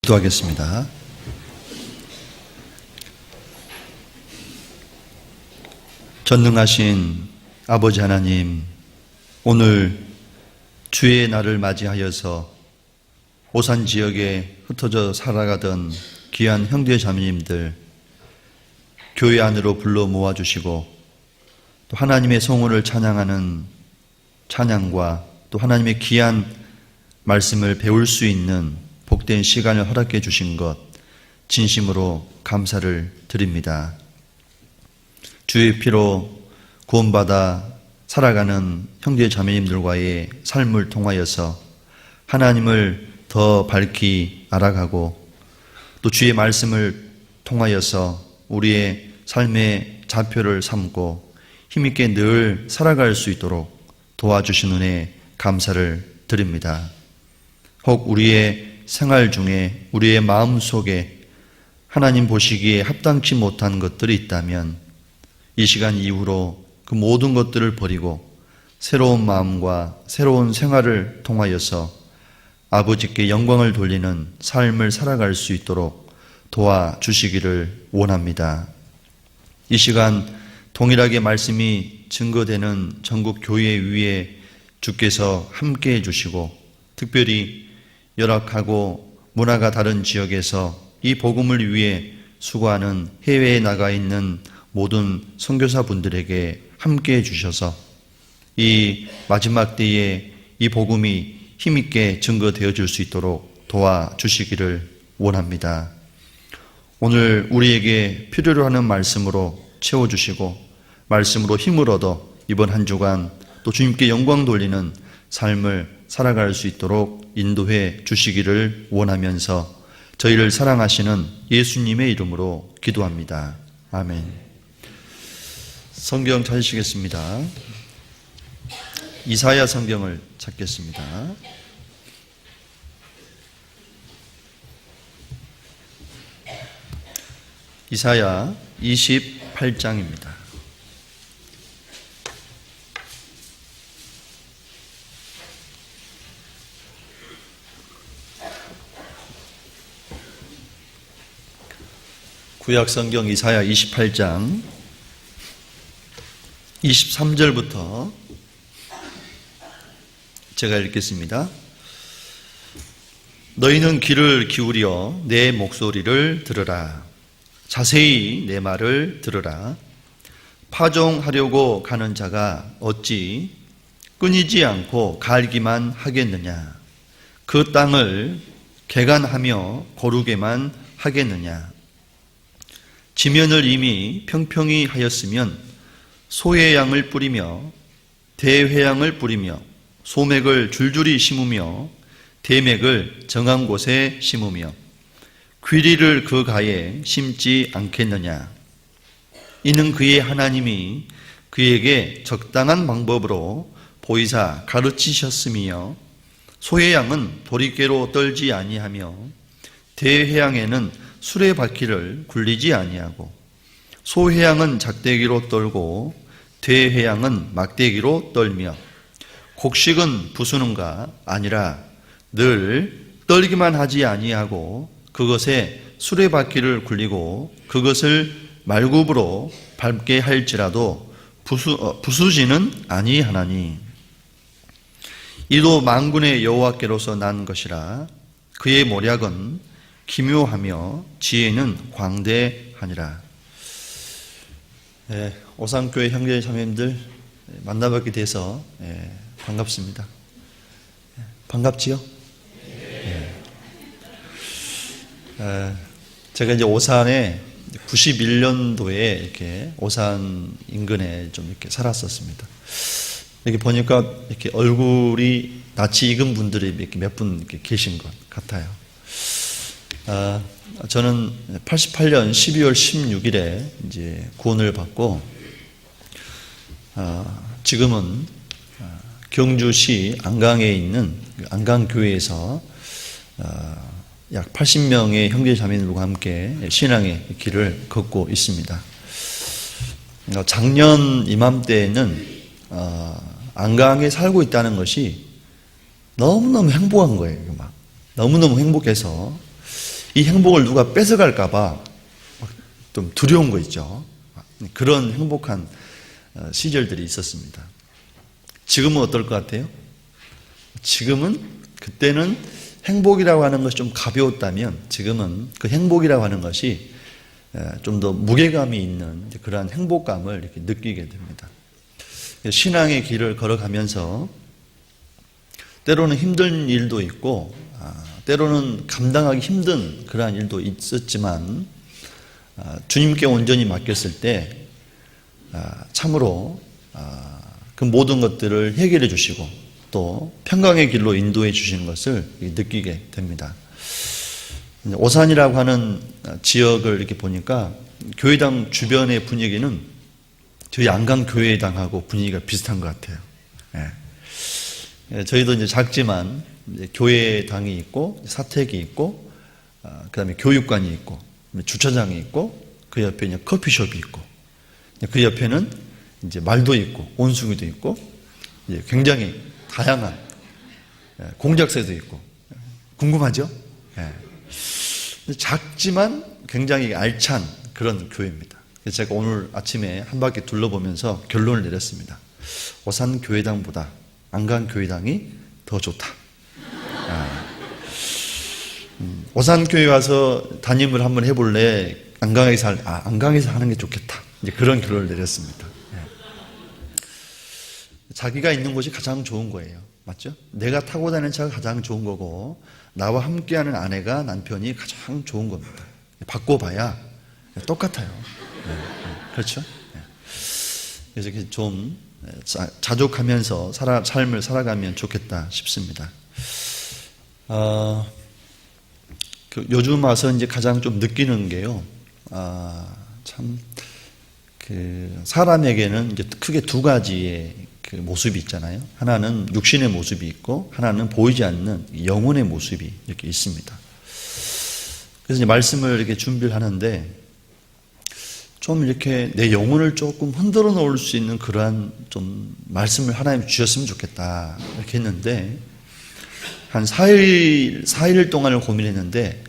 기도하겠습니다. 전능하신 아버지 하나님, 오늘 주의 날을 맞이하여서 오산 지역에 흩어져 살아가던 귀한 형제 자매님들 교회 안으로 불러 모아주시고 또 하나님의 성호를 찬양하는 찬양과 또 하나님의 귀한 말씀을 배울 수 있는 복된 시간을 허락해 주신 것 진심으로 감사를 드립니다. 주의 피로 구원받아 살아가는 형제 자매님들과의 삶을 통하여서 하나님을 더 밝히 알아가고 또 주의 말씀을 통하여서 우리의 삶의 좌표를 삼고 힘있게 늘 살아갈 수 있도록 도와주신 은혜 감사를 드립니다. 혹 우리의 생활 중에 우리의 마음 속에 하나님 보시기에 합당치 못한 것들이 있다면 이 시간 이후로 그 모든 것들을 버리고 새로운 마음과 새로운 생활을 통하여서 아버지께 영광을 돌리는 삶을 살아갈 수 있도록 도와주시기를 원합니다. 이 시간 동일하게 말씀이 증거되는 전국 교회 위에 주께서 함께해 주시고 특별히 열악하고 문화가 다른 지역에서 이 복음을 위해 수고하는 해외에 나가 있는 모든 선교사분들에게 함께해 주셔서 이 마지막 때에 이 복음이 힘있게 증거되어 줄 수 있도록 도와주시기를 원합니다. 오늘 우리에게 필요로 하는 말씀으로 채워주시고 말씀으로 힘을 얻어 이번 한 주간 또 주님께 영광 돌리는 삶을 살아갈 수 있도록 인도해 주시기를 원하면서 저희를 사랑하시는 예수님의 이름으로 기도합니다. 아멘. 성경 찾으시겠습니다. 이사야 성경을 찾겠습니다. 이사야 28장입니다. 구약성경 이사야 28장 23절부터 제가 읽겠습니다. 너희는 귀를 기울여 내 목소리를 들으라. 자세히 내 말을 들으라. 파종하려고 가는 자가 어찌 끊이지 않고 갈기만 하겠느냐. 그 땅을 개간하며 고르게만 하겠느냐. 지면을 이미 평평히 하였으면 소의 양을 뿌리며 대회양을 뿌리며 소맥을 줄줄이 심으며 대맥을 정한 곳에 심으며 귀리를 그 가에 심지 않겠느냐. 이는 그의 하나님이 그에게 적당한 방법으로 보이사 가르치셨으며 소의 양은 보릿개로 떨지 아니하며 대회양에는 수레바퀴를 굴리지 아니하고 소회양은 작대기로 떨고 대회양은 막대기로 떨며 곡식은 부수는가 아니라 늘 떨기만 하지 아니하고 그것에 수레바퀴를 굴리고 그것을 말굽으로 밟게 할지라도 부수지는 아니하나니 이도 만군의 여호와께로서 난 것이라. 그의 모략은 기묘하며 지혜는 광대하니라. 오산교회 형제 자매님들 만나뵙게 돼서 반갑습니다. 반갑지요? 제가 이제 오산에 91년도에 이렇게 오산 인근에 좀 이렇게 살았었습니다. 이렇게 보니까 이렇게 얼굴이 낯이 익은 분들이 이렇게 몇 분 이렇게 계신 것 같아요. 저는 88년 12월 16일에 이제 구원을 받고, 지금은 경주시 안강에 있는 안강교회에서 약 80명의 형제 자매들과 함께 신앙의 길을 걷고 있습니다. 작년 이맘때에는 안강에 살고 있다는 것이 너무너무 행복한 거예요. 막 너무너무 행복해서 이 행복을 누가 뺏어갈까봐 좀 두려운 거 있죠. 그런 행복한 시절들이 있었습니다. 지금은 어떨 것 같아요? 지금은, 그때는 행복이라고 하는 것이 좀 가벼웠다면 지금은 그 행복이라고 하는 것이 좀 더 무게감이 있는 그러한 행복감을 이렇게 느끼게 됩니다. 신앙의 길을 걸어가면서 때로는 힘든 일도 있고 때로는 감당하기 힘든 그러한 일도 있었지만 주님께 온전히 맡겼을 때 참으로 그 모든 것들을 해결해 주시고 또 평강의 길로 인도해 주시는 것을 느끼게 됩니다. 오산이라고 하는 지역을 이렇게 보니까 교회당 주변의 분위기는 저희 안강교회당하고 분위기가 비슷한 것 같아요. 저희도 이제 작지만 이제 교회당이 있고 사택이 있고 그다음에 교육관이 있고 주차장이 있고 그 옆에 이제 커피숍이 있고 그 옆에는 이제 말도 있고 온수기도 있고 이제 굉장히 다양한 공작새도 있고 궁금하죠? 작지만 굉장히 알찬 그런 교회입니다. 그래서 제가 오늘 아침에 한 바퀴 둘러보면서 결론을 내렸습니다. 오산교회당보다 안강교회당이 더 좋다. 오산교회 와서 담임을 한번 해볼래? 안강에서 하는 게 좋겠다. 이제 그런 결론을 내렸습니다. 자기가 있는 곳이 가장 좋은 거예요. 맞죠? 내가 타고 다니는 차가 가장 좋은 거고 나와 함께하는 아내가 남편이 가장 좋은 겁니다. 바꿔봐야 똑같아요. 그렇죠? 그래서 좀 자족하면서 삶을 살아가면 좋겠다 싶습니다. 요즘 와서 이제 가장 좀 느끼는 게요. 사람에게는 이제 크게 두 가지의 그 모습이 있잖아요. 하나는 육신의 모습이 있고, 하나는 보이지 않는 영혼의 모습이 이렇게 있습니다. 그래서 이제 말씀을 이렇게 준비를 하는데, 좀 이렇게 내 영혼을 조금 흔들어 놓을 수 있는 그러한 좀 말씀을 하나님 주셨으면 좋겠다. 이렇게 했는데, 한 4일 동안을 고민했는데,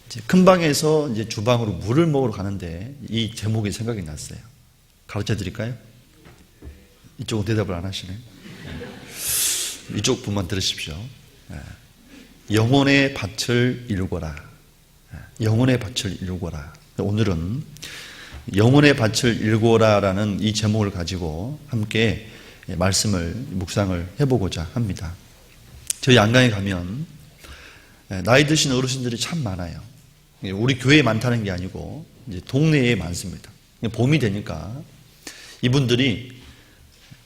이제 큰 방에서 이제 주방으로 물을 먹으러 가는데, 이 제목이 생각이 났어요. 가르쳐 드릴까요? 이쪽은 대답을 안 하시네. 이쪽 분만 들으십시오. 영혼의 밭을 일궈라. 영혼의 밭을 일궈라. 오늘은 영혼의 밭을 일궈라라는 이 제목을 가지고 함께 말씀을 묵상을 해보고자 합니다. 저희 안강에 가면 나이 드신 어르신들이 참 많아요. 우리 교회에 많다는 게 아니고 이제 동네에 많습니다. 봄이 되니까 이분들이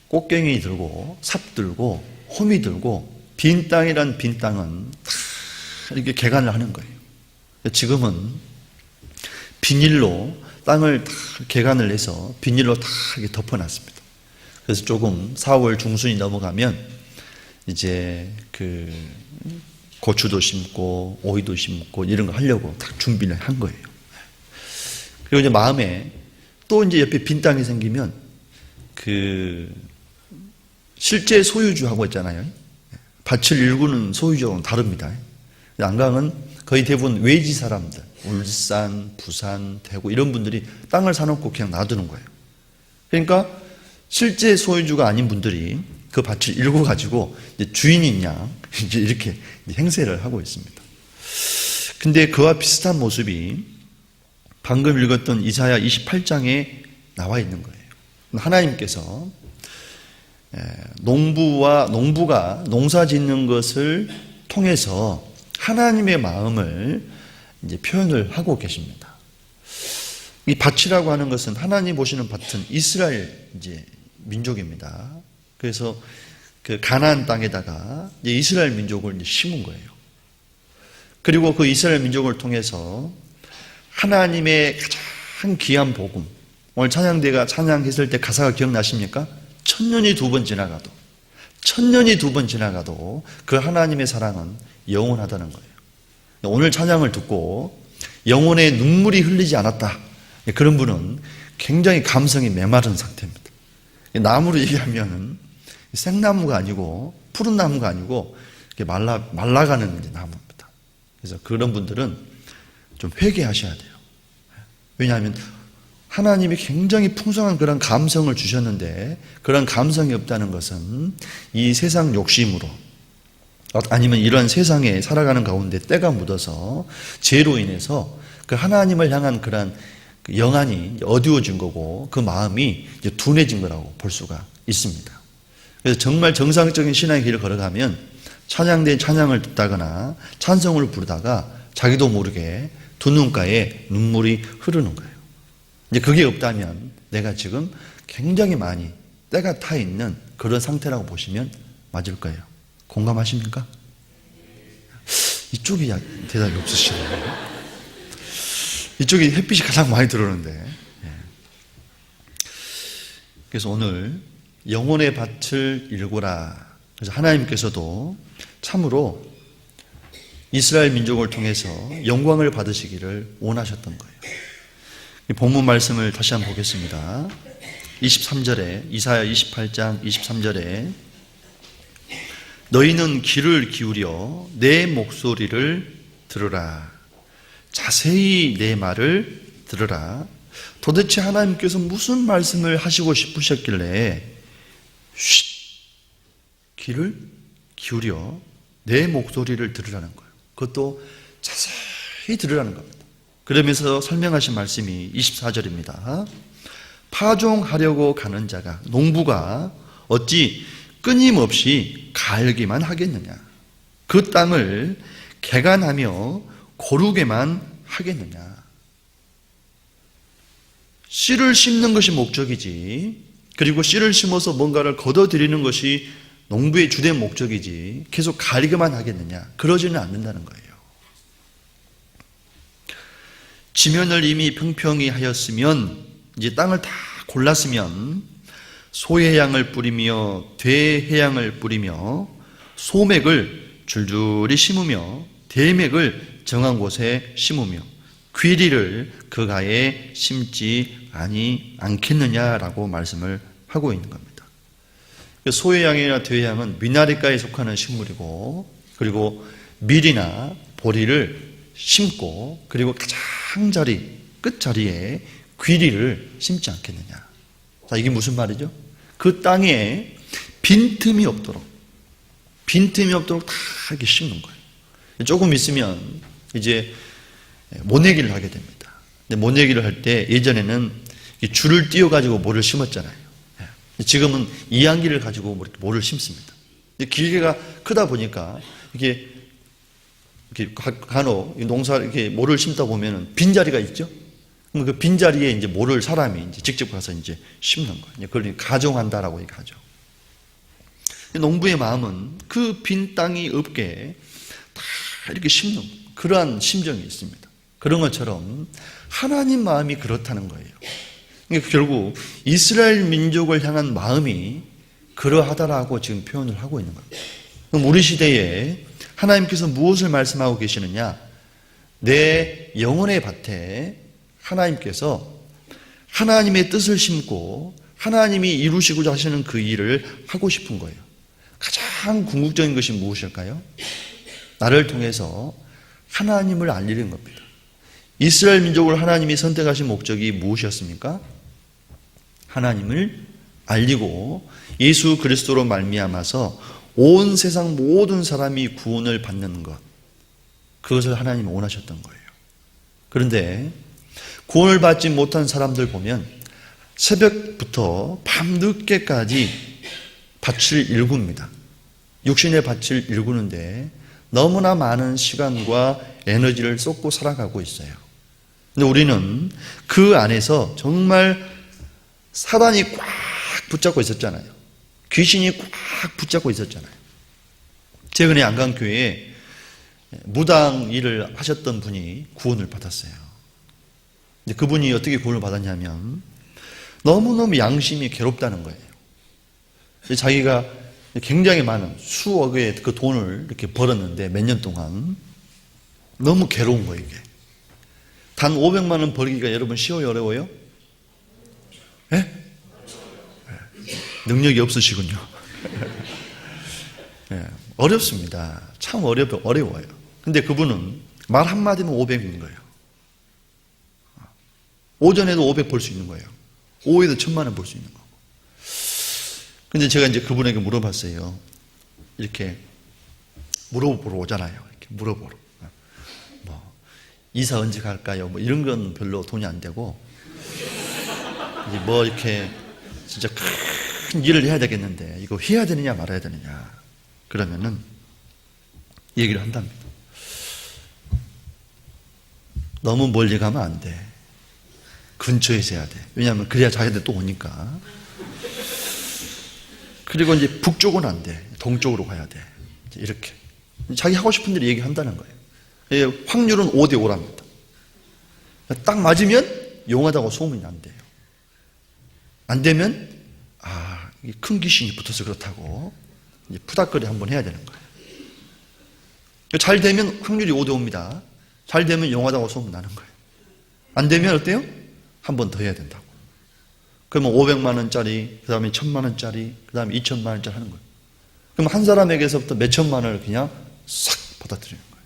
꽃갱이 들고 삽 들고 호미 들고 빈 땅이란 빈 땅은 다 이렇게 개간을 하는 거예요. 지금은 비닐로 땅을 다 개간을 해서 비닐로 다 이렇게 덮어놨습니다. 그래서 조금 4월 중순이 넘어가면 이제 그 고추도 심고 오이도 심고 이런 거 하려고 다 준비를 한 거예요. 그리고 이제 마음에 또 이제 옆에 빈 땅이 생기면 그 실제 소유주하고 있잖아요. 밭을 일구는 소유주하고는 다릅니다. 안강은 거의 대부분 외지 사람들, 울산, 부산, 대구 이런 분들이 땅을 사놓고 그냥 놔두는 거예요. 그러니까 실제 소유주가 아닌 분들이 그 밭을 일궈가지고 주인인 양 이제 이렇게 행세를 하고 있습니다. 근데 그와 비슷한 모습이 방금 읽었던 이사야 28장에 나와 있는 거예요. 하나님께서 농부가 농사 짓는 것을 통해서 하나님의 마음을 이제 표현을 하고 계십니다. 이 밭이라고 하는 것은 하나님 보시는 밭은 이스라엘 이제 민족입니다. 그래서 그 가나안 땅에다가 이제 이스라엘 민족을 이제 심은 거예요. 그리고 그 이스라엘 민족을 통해서 하나님의 가장 귀한 복음, 오늘 찬양대가 찬양했을 때 가사가 기억나십니까? 천년이 두 번 지나가도 그 하나님의 사랑은 영원하다는 거예요. 오늘 찬양을 듣고 영혼의 눈물이 흘리지 않았다. 그런 분은 굉장히 감성이 메마른 상태입니다. 나무로 얘기하면 생나무가 아니고 푸른 나무가 아니고 말라가는 나무입니다. 그래서 그런 분들은 좀 회개하셔야 돼요. 왜냐하면 하나님이 굉장히 풍성한 그런 감성을 주셨는데 그런 감성이 없다는 것은 이 세상 욕심으로 아니면 이런 세상에 살아가는 가운데 때가 묻어서 죄로 인해서 그 하나님을 향한 그런 영안이 어두워진 거고 그 마음이 이제 둔해진 거라고 볼 수가 있습니다. 그래서 정말 정상적인 신앙의 길을 걸어가면 찬양된 찬양을 듣다거나 찬송을 부르다가 자기도 모르게 두 눈가에 눈물이 흐르는 거예요. 이제 그게 없다면 내가 지금 굉장히 많이 때가 타 있는 그런 상태라고 보시면 맞을 거예요. 공감하십니까? 이쪽이 대답이 없으시네요. 이쪽이 햇빛이 가장 많이 들어오는데. 그래서 오늘 영혼의 밭을 일구라. 그래서 하나님께서도 참으로 이스라엘 민족을 통해서 영광을 받으시기를 원하셨던 거예요. 이 본문 말씀을 다시 한번 보겠습니다. 23절에 이사야 28장 23절에 너희는 귀를 기울여 내 목소리를 들으라. 자세히 내 말을 들으라. 도대체 하나님께서 무슨 말씀을 하시고 싶으셨길래 귀를 기울여 내 목소리를 들으라는 거예요. 그것도 자세히 들으라는 겁니다. 그러면서 설명하신 말씀이 24절입니다. 파종하려고 가는 자가 농부가 어찌 끊임없이 갈기만 하겠느냐. 그 땅을 개간하며 고르게만 하겠느냐. 씨를 심는 것이 목적이지, 그리고 씨를 심어서 뭔가를 거둬들이는 것이 농부의 주된 목적이지 계속 가리기만 하겠느냐. 그러지는 않는다는 거예요. 지면을 이미 평평히 하였으면, 이제 땅을 다 골랐으면 소해양을 뿌리며 대해양을 뿌리며 소맥을 줄줄이 심으며 대맥을 정한 곳에 심으며 귀리를 그 가에 심지 않겠느냐라고 말씀을 하고 있는 겁니다. 소해양이나 대해양은 미나리가에 속하는 식물이고, 그리고 밀이나 보리를 심고, 그리고 가장 끝자리에 귀리를 심지 않겠느냐. 자, 이게 무슨 말이죠? 그 땅에 빈틈이 없도록 다 이렇게 심는 거예요. 조금 있으면 이제 모내기를 하게 됩니다. 근데 모내기를 할 때 예전에는 줄을 띄워가지고 모를 심었잖아요. 지금은 이항기를 가지고 모를 심습니다. 기계가 크다 보니까 이게 간혹 농사 이렇게 모를 심다 보면은 빈자리가 있죠? 그럼 그 빈자리에 이제 모를 사람이 이제 직접 가서 이제 심는 거예요. 그걸 가종한다라고 얘기하죠. 농부의 마음은 그 빈 땅이 없게 다 이렇게 심는 그러한 심정이 있습니다. 그런 것처럼 하나님 마음이 그렇다는 거예요. 그러니까 결국 이스라엘 민족을 향한 마음이 그러하다라고 지금 표현을 하고 있는 겁니다. 그럼 우리 시대에 하나님께서 무엇을 말씀하고 계시느냐? 내 영혼의 밭에 하나님께서 하나님의 뜻을 심고 하나님이 이루시고자 하시는 그 일을 하고 싶은 거예요. 가장 궁극적인 것이 무엇일까요? 나를 통해서 하나님을 알리는 겁니다. 이스라엘 민족을 하나님이 선택하신 목적이 무엇이었습니까? 하나님을 알리고 예수 그리스도로 말미암아서 온 세상 모든 사람이 구원을 받는 것, 그것을 하나님이 원하셨던 거예요. 그런데 구원을 받지 못한 사람들 보면 새벽부터 밤늦게까지 밭을 일굽니다. 육신의 밭을 일구는데 너무나 많은 시간과 에너지를 쏟고 살아가고 있어요. 근데 우리는 그 안에서 정말 사단이 꽉 붙잡고 있었잖아요. 귀신이 꽉 붙잡고 있었잖아요. 최근에 안강교회에 무당 일을 하셨던 분이 구원을 받았어요. 근데 그분이 어떻게 구원을 받았냐면 너무너무 양심이 괴롭다는 거예요. 자기가 굉장히 많은 수억의 그 돈을 이렇게 벌었는데 몇 년 동안 너무 괴로운 거예요, 이게. 단 500만 원 벌기가 여러분 쉬워요, 어려워요? 예? 능력이 없으시군요. 예, 어렵습니다. 참 어려워요. 근데 그분은 말 한마디면 500인 거예요. 오전에도 500 벌 수 있는 거예요. 오후에도 1000만 원 벌 수 있는 거고. 근데 제가 이제 그분에게 물어봤어요. 이렇게 물어보러 오잖아요. 이렇게 물어보러. 뭐, 이사 언제 갈까요? 뭐 이런 건 별로 돈이 안 되고, 이제 뭐 이렇게 진짜 큰 일을 해야 되겠는데, 이거 해야 되느냐 말아야 되느냐. 그러면은 얘기를 한답니다. 너무 멀리 가면 안 돼. 근처에서 해야 돼. 왜냐하면 그래야 자기들 또 오니까. 그리고 이제 북쪽은 안 돼. 동쪽으로 가야 돼. 이렇게. 자기 하고 싶은 대로 얘기한다는 거예요. 확률은 5대 5랍니다. 딱 맞으면 용하다고 소문이 안 돼요. 안 되면, 큰 귀신이 붙어서 그렇다고 이제 푸닥거리 한번 해야 되는 거예요. 잘 되면 확률이 5대 5입니다. 잘 되면 용하다고 소문 나는 거예요. 안 되면 어때요? 한 번 더 해야 된다고. 그러면 500만 원짜리, 그 다음에 1000만 원짜리, 그 다음에 2000만 원짜리 하는 거예요. 그럼 한 사람에게서부터 몇 천만 원을 그냥 싹 받아들이는 거예요.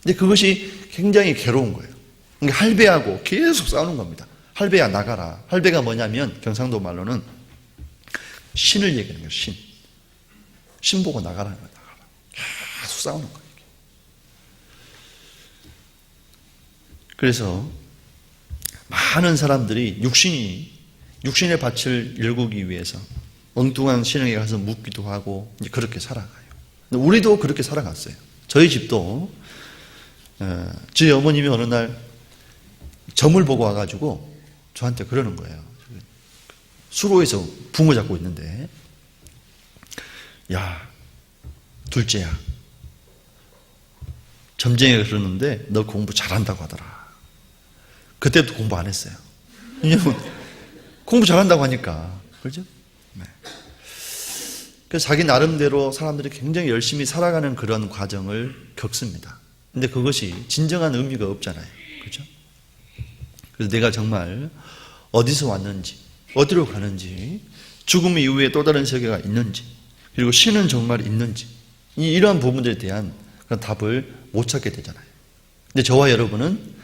근데 그것이 굉장히 괴로운 거예요. 그러니까 할배하고 계속 싸우는 겁니다. 할배야 나가라. 할배가 뭐냐면 경상도 말로는 신을 얘기하는 거예요. 신. 신 보고 나가라는 거예요. 나가라. 계속 싸우는 거예요. 그래서 많은 사람들이 육신의 밭을 일구기 위해서 엉뚱한 신에게 가서 묻기도 하고 이제 그렇게 살아가요. 우리도 그렇게 살아갔어요. 저희 집도 저희 어머님이 어느 날 점을 보고 와가지고 저한테 그러는 거예요. 수로에서 붕어 잡고 있는데, 야, 둘째야, 점쟁이가 그러는데 너 공부 잘한다고 하더라. 그때도 공부 안 했어요. 왜냐면 공부 잘한다고 하니까. 그렇죠? 네. 그래서 자기 나름대로 사람들이 굉장히 열심히 살아가는 그런 과정을 겪습니다. 근데 그것이 진정한 의미가 없잖아요. 그렇죠? 그래서 내가 정말 어디서 왔는지, 어디로 가는지, 죽음 이후에 또 다른 세계가 있는지, 그리고 신은 정말 있는지, 이러한 부분들에 대한 그런 답을 못 찾게 되잖아요. 근데 저와 여러분은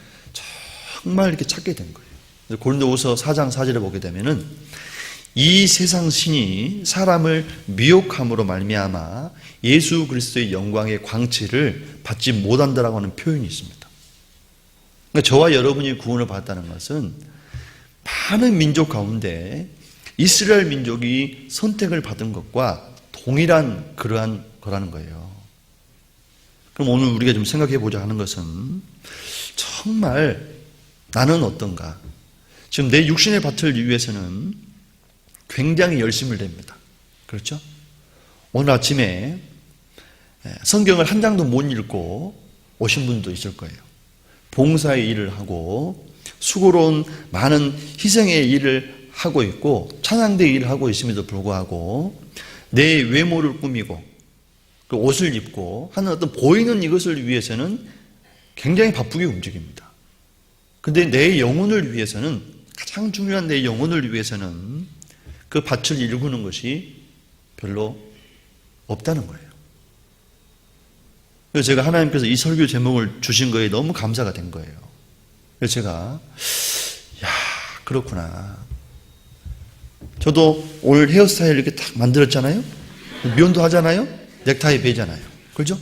정말 이렇게 찾게 된 거예요. 고린도후서 4장 4절에 보게 되면은 이 세상 신이 사람을 미혹함으로 말미암아 예수 그리스도의 영광의 광채를 받지 못한다라고 하는 표현이 있습니다. 그러니까 저와 여러분이 구원을 받았다는 것은 많은 민족 가운데 이스라엘 민족이 선택을 받은 것과 동일한 그러한 거라는 거예요. 그럼 오늘 우리가 좀 생각해 보자 하는 것은 정말 나는 어떤가? 지금 내 육신의 밭을 위해서는 굉장히 열심을 냅니다. 그렇죠? 오늘 아침에 성경을 한 장도 못 읽고 오신 분도 있을 거예요. 봉사의 일을 하고 수고로운 많은 희생의 일을 하고 있고 찬양대의 일을 하고 있음에도 불구하고 내 외모를 꾸미고 그 옷을 입고 하는 어떤 보이는 이것을 위해서는 굉장히 바쁘게 움직입니다. 근데 내 영혼을 위해서는, 가장 중요한 내 영혼을 위해서는 그 밭을 일구는 것이 별로 없다는 거예요. 그래서 제가 하나님께서 이 설교 제목을 주신 거에 너무 감사가 된 거예요. 그래서 제가 그렇구나. 저도 오늘 헤어스타일 이렇게 딱 만들었잖아요. 면도 하잖아요. 넥타이 베잖아요. 그렇죠?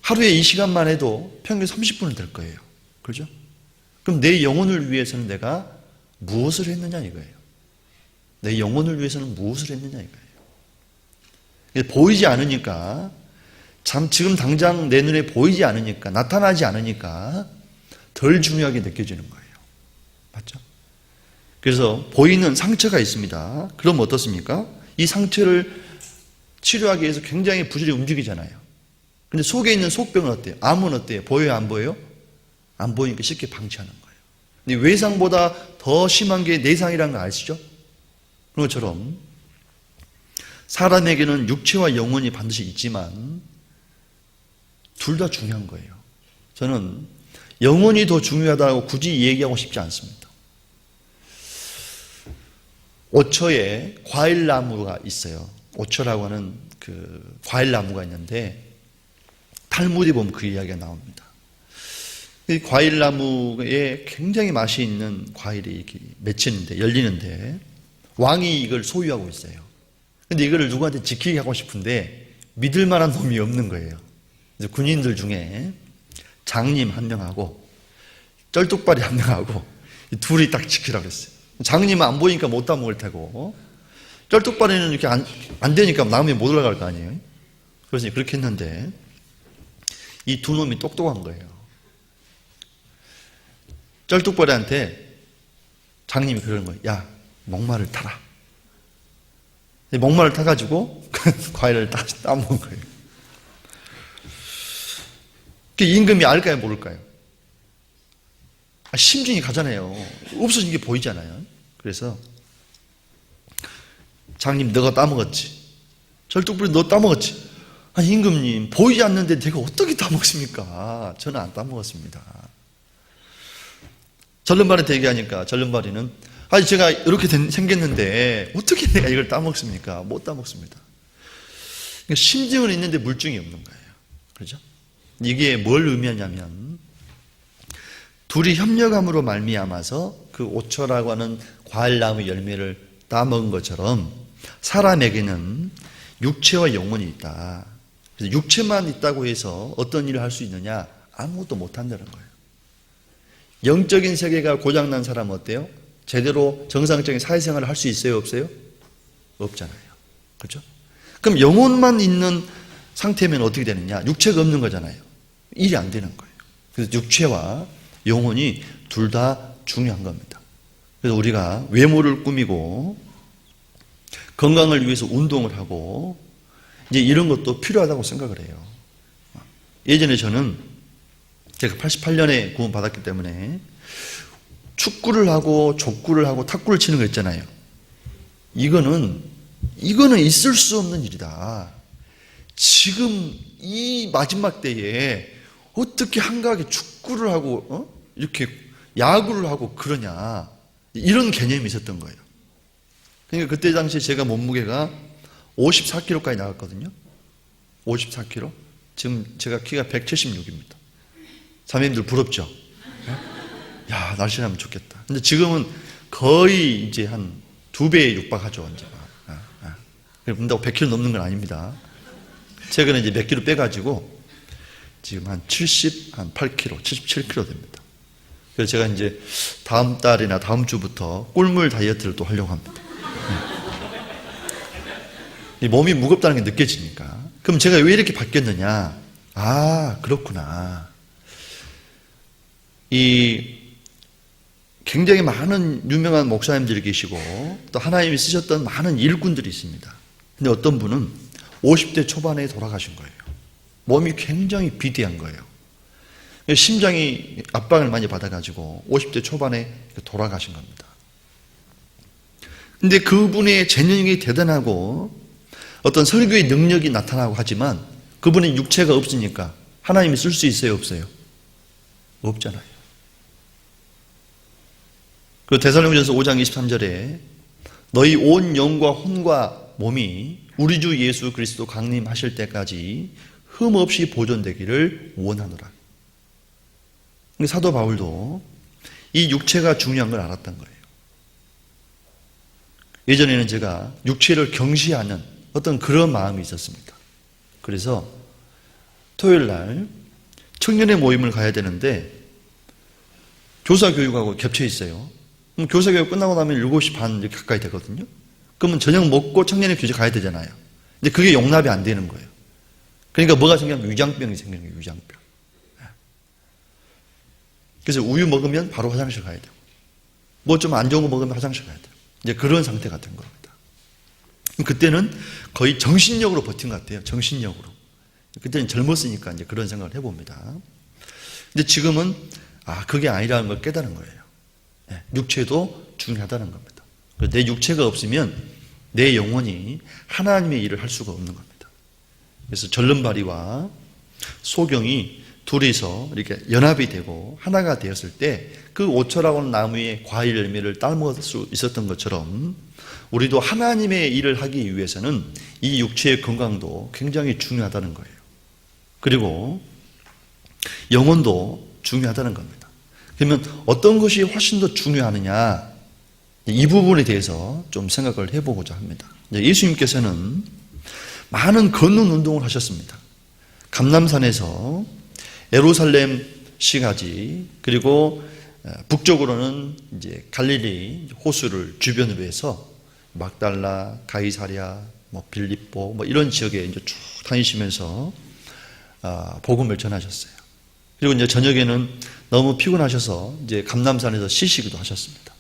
하루에 이 시간만 해도 평균 30분은 될 거예요. 그렇죠? 그럼 내 영혼을 위해서는 내가 무엇을 했느냐 이거예요. 내 영혼을 위해서는 무엇을 했느냐 이거예요. 보이지 않으니까, 지금 당장 내 눈에 보이지 않으니까, 나타나지 않으니까 덜 중요하게 느껴지는 거예요. 맞죠? 그래서 보이는 상처가 있습니다. 그럼 어떻습니까? 이 상처를 치료하기 위해서 굉장히 부지런히 움직이잖아요. 근데 속에 있는 속병은 어때요? 암은 어때요? 보여요, 안 보여요? 안 보이니까 쉽게 방치하는 거예요. 근데 외상보다 더 심한 게 내상이라는 거 아시죠? 그런 것처럼 사람에게는 육체와 영혼이 반드시 있지만 둘 다 중요한 거예요. 저는 영혼이 더 중요하다고 굳이 얘기하고 싶지 않습니다. 오초에 과일나무가 있어요. 오초라고 하는 그 과일나무가 있는데 탈무드에 보면 그 이야기가 나옵니다. 이 과일나무에 굉장히 맛이 있는 과일이 이렇게 맺히는데, 열리는데, 왕이 이걸 소유하고 있어요. 근데 이거를 누구한테 지키게 하고 싶은데, 믿을 만한 놈이 없는 거예요. 그래서 군인들 중에 장님 한 명하고, 쩔뚝발이 한 명하고, 둘이 딱 지키라고 했어요. 장님은 안 보이니까 못 따먹을 테고, 쩔뚝발이는 이렇게 안 되니까 나무에 못 올라갈 거 아니에요. 그래서 그렇게 했는데, 이 두 놈이 똑똑한 거예요. 쩔뚝발이한테 장님이 그러는 거예요. 야, 목마를 타라. 목마를 타가지고 과일을 다 따먹은 거예요. 임금이 알까요, 모를까요? 심증이 가잖아요. 없어진 게 보이잖아요. 그래서 장님, 너가 따먹었지. 쩔뚝발이 너 따먹었지. 아니, 임금님, 보이지 않는데 내가 어떻게 따먹습니까? 저는 안 따먹었습니다. 절름발이한테 얘기하니까 절름발이는 아니, 제가 이렇게 생겼는데 어떻게 내가 이걸 따먹습니까? 못 따먹습니다. 그러니까 심증은 있는데 물증이 없는 거예요. 그렇죠? 이게 뭘 의미하냐면, 둘이 협력함으로 말미암아서 그 오초라고 하는 과일나무 열매를 따먹은 것처럼 사람에게는 육체와 영혼이 있다. 그래서 육체만 있다고 해서 어떤 일을 할 수 있느냐? 아무것도 못한다는 거예요. 영적인 세계가 고장난 사람은 어때요? 제대로 정상적인 사회생활을 할 수 있어요, 없어요? 없잖아요. 그렇죠? 그럼 영혼만 있는 상태면 어떻게 되느냐? 육체가 없는 거잖아요. 일이 안 되는 거예요. 그래서 육체와 영혼이 둘 다 중요한 겁니다. 그래서 우리가 외모를 꾸미고 건강을 위해서 운동을 하고 이제 이런 것도 필요하다고 생각을 해요. 예전에 저는 제가 88년에 구원받았기 때문에 축구를 하고 족구를 하고 탁구를 치는 거 있잖아요. 이거는 있을 수 없는 일이다. 지금 이 마지막 때에 어떻게 한가하게 축구를 하고 이렇게 야구를 하고 그러냐, 이런 개념이 있었던 거예요. 그러니까 그때 당시에 제가 몸무게가 54kg까지 나갔거든요. 54kg. 지금 제가 키가 176입니다. 자매님들 부럽죠? 야, 날씬하면 좋겠다. 근데 지금은 거의 이제 한 2배에 육박하죠, 이제. 그런다고 100kg 넘는 건 아닙니다. 최근에 이제 몇 킬로 빼가지고 지금 한 78kg, 77kg 됩니다. 그래서 제가 이제 다음 달이나 다음 주부터 꿀물 다이어트를 또 하려고 합니다. 이 몸이 무겁다는 게 느껴지니까. 그럼 제가 왜 이렇게 바뀌었느냐? 아, 그렇구나. 이 굉장히 많은 유명한 목사님들이 계시고 또 하나님이 쓰셨던 많은 일꾼들이 있습니다. 근데 어떤 분은 50대 초반에 돌아가신 거예요. 몸이 굉장히 비대한 거예요. 심장이 압박을 많이 받아가지고 50대 초반에 돌아가신 겁니다. 근데 그분의 재능이 대단하고 어떤 설교의 능력이 나타나고 하지만 그분의 육체가 없으니까 하나님이 쓸 수 있어요, 없어요? 없잖아요. 그 데살로니가전서 5장 23절에 너희 온 영과 혼과 몸이 우리 주 예수 그리스도 강림하실 때까지 흠없이 보존되기를 원하노라. 사도 바울도 이 육체가 중요한 걸 알았던 거예요. 예전에는 제가 육체를 경시하는 어떤 그런 마음이 있었습니다. 그래서 토요일 날 청년의 모임을 가야 되는데 교사 교육하고 겹쳐 있어요. 그럼 교사 교육 끝나고 나면 7시 반 이렇게 가까이 되거든요. 그러면 저녁 먹고 청년의 교제 가야 되잖아요. 근데 그게 용납이 안 되는 거예요. 그러니까 뭐가 생기냐면 위장병이 생기는 거예요, 위장병. 그래서 우유 먹으면 바로 화장실 가야 되고, 뭐 좀 안 좋은 거 먹으면 화장실 가야 돼요. 이제 그런 상태가 된 겁니다. 그때는 거의 정신력으로 버틴 것 같아요. 정신력으로. 그때는 젊었으니까 이제 그런 생각을 해봅니다. 근데 지금은 그게 아니라는 걸 깨달은 거예요. 육체도 중요하다는 겁니다. 내 육체가 없으면 내 영혼이 하나님의 일을 할 수가 없는 겁니다. 그래서 절름발이와 소경이 둘이서 이렇게 연합이 되고 하나가 되었을 때 그 오초라고 하는 나무의 과일 열매를 따먹을 수 있었던 것처럼 우리도 하나님의 일을 하기 위해서는 이 육체의 건강도 굉장히 중요하다는 거예요. 그리고 영혼도 중요하다는 겁니다. 그러면 어떤 것이 훨씬 더 중요하느냐, 이 부분에 대해서 좀 생각을 해보고자 합니다. 예수님께서는 많은 걷는 운동을 하셨습니다. 감람산에서 예루살렘 시가지, 그리고 북쪽으로는 이제 갈릴리 호수를 주변으로 해서 막달라, 가이사랴, 빌립보 이런 지역에 이제 쭉 다니시면서 복음을 전하셨어요. 그리고 이제 저녁에는 너무 피곤하셔서 이제 감람산에서 쉬시기도 하셨습니다.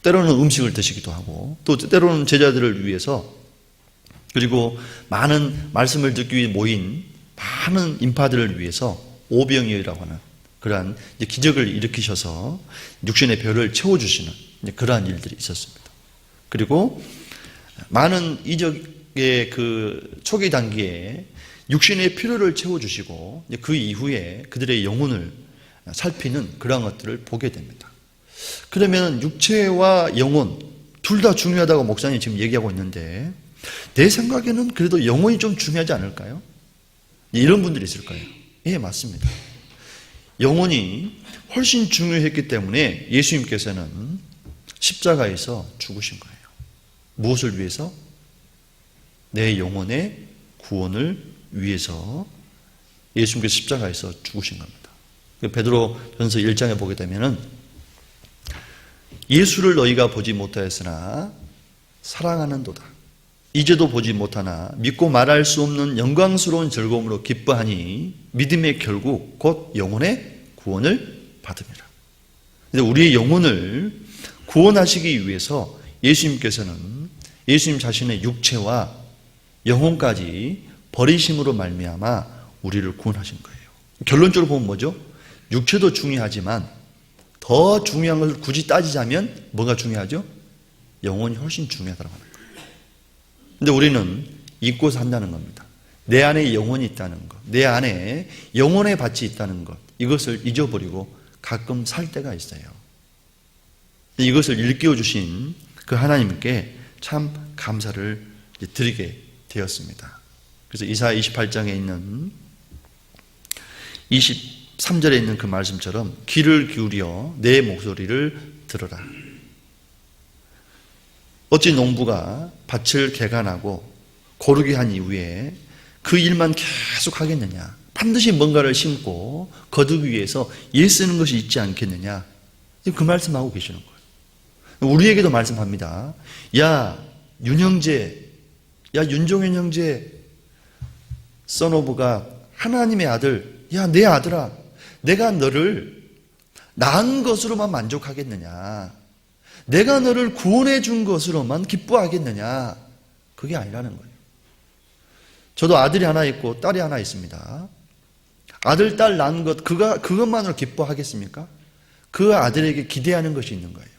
때로는 음식을 드시기도 하고, 또 때로는 제자들을 위해서, 그리고 많은 말씀을 듣기 위해 모인 많은 인파들을 위해서 오병이어라고 하는 그러한 기적을 일으키셔서 육신의 벼를 채워주시는 그러한 일들이 있었습니다. 그리고 많은 이적의 그 초기 단계에 육신의 필요를 채워주시고, 그 이후에 그들의 영혼을 살피는 그러한 것들을 보게 됩니다. 그러면 육체와 영혼 둘 다 중요하다고 목사님 지금 얘기하고 있는데, 내 생각에는 그래도 영혼이 좀 중요하지 않을까요? 이런 분들이 있을 거예요. 예, 맞습니다. 영혼이 훨씬 중요했기 때문에 예수님께서는 십자가에서 죽으신 거예요. 무엇을 위해서? 내 영혼의 구원을 위해서 예수님께서 십자가에서 죽으신 겁니다. 베드로전서 1장에 보게 되면은 예수를 너희가 보지 못하였으나 사랑하는도다. 이제도 보지 못하나 믿고 말할 수 없는 영광스러운 즐거움으로 기뻐하니 믿음의 결국 곧 영혼의 구원을 받음이라. 우리의 영혼을 구원하시기 위해서 예수님께서는 예수님 자신의 육체와 영혼까지 버리심으로 말미암아 우리를 구원하신 거예요. 결론적으로 보면 뭐죠? 육체도 중요하지만 더 중요한 것을 굳이 따지자면 뭐가 중요하죠? 영혼이 훨씬 중요하다고 하는 거예요. 근데 우리는 잊고 산다는 겁니다. 내 안에 영혼이 있다는 것, 내 안에 영혼의 밭이 있다는 것, 이것을 잊어버리고 가끔 살 때가 있어요. 이것을 일깨워 주신 그 하나님께 참 감사를 드리게 되었습니다. 그래서 이사야 28장에 있는 23절에 있는 그 말씀처럼 귀를 기울여 내 목소리를 들어라. 어찌 농부가 밭을 개간하고 고르게 한 이후에 그 일만 계속 하겠느냐? 반드시 뭔가를 심고 거두기 위해서 애쓰는 것이 있지 않겠느냐? 그 말씀하고 계시는 거예요. 우리에게도 말씀합니다. 야, 윤 형제, 야, 윤종현 형제, 선오브가 하나님의 아들, 야, 내 아들아, 내가 너를 낳은 것으로만 만족하겠느냐? 내가 너를 구원해 준 것으로만 기뻐하겠느냐? 그게 아니라는 거예요. 저도 아들이 하나 있고 딸이 하나 있습니다. 아들, 딸 낳은 것, 그것만으로 기뻐하겠습니까? 그 아들에게 기대하는 것이 있는 거예요.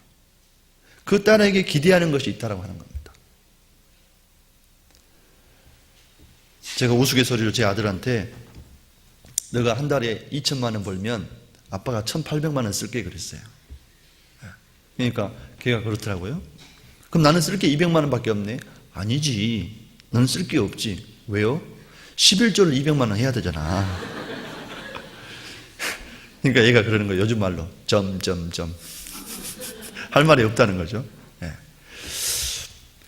그 딸에게 기대하는 것이 있다고 하는 겁니다. 제가 우스갯소리로 제 아들한테 너가 한 달에 2천만 원 벌면 아빠가 1,800만 원 쓸게 그랬어요. 그러니까 걔가 그렇더라고요. 그럼 나는 쓸 게 200만 원밖에 없네. 아니지. 너는 쓸 게 없지. 왜요? 11조를 200만 원 해야 되잖아. 그러니까 얘가 그러는 거예요. 요즘 말로 점점점 할 말이 없다는 거죠.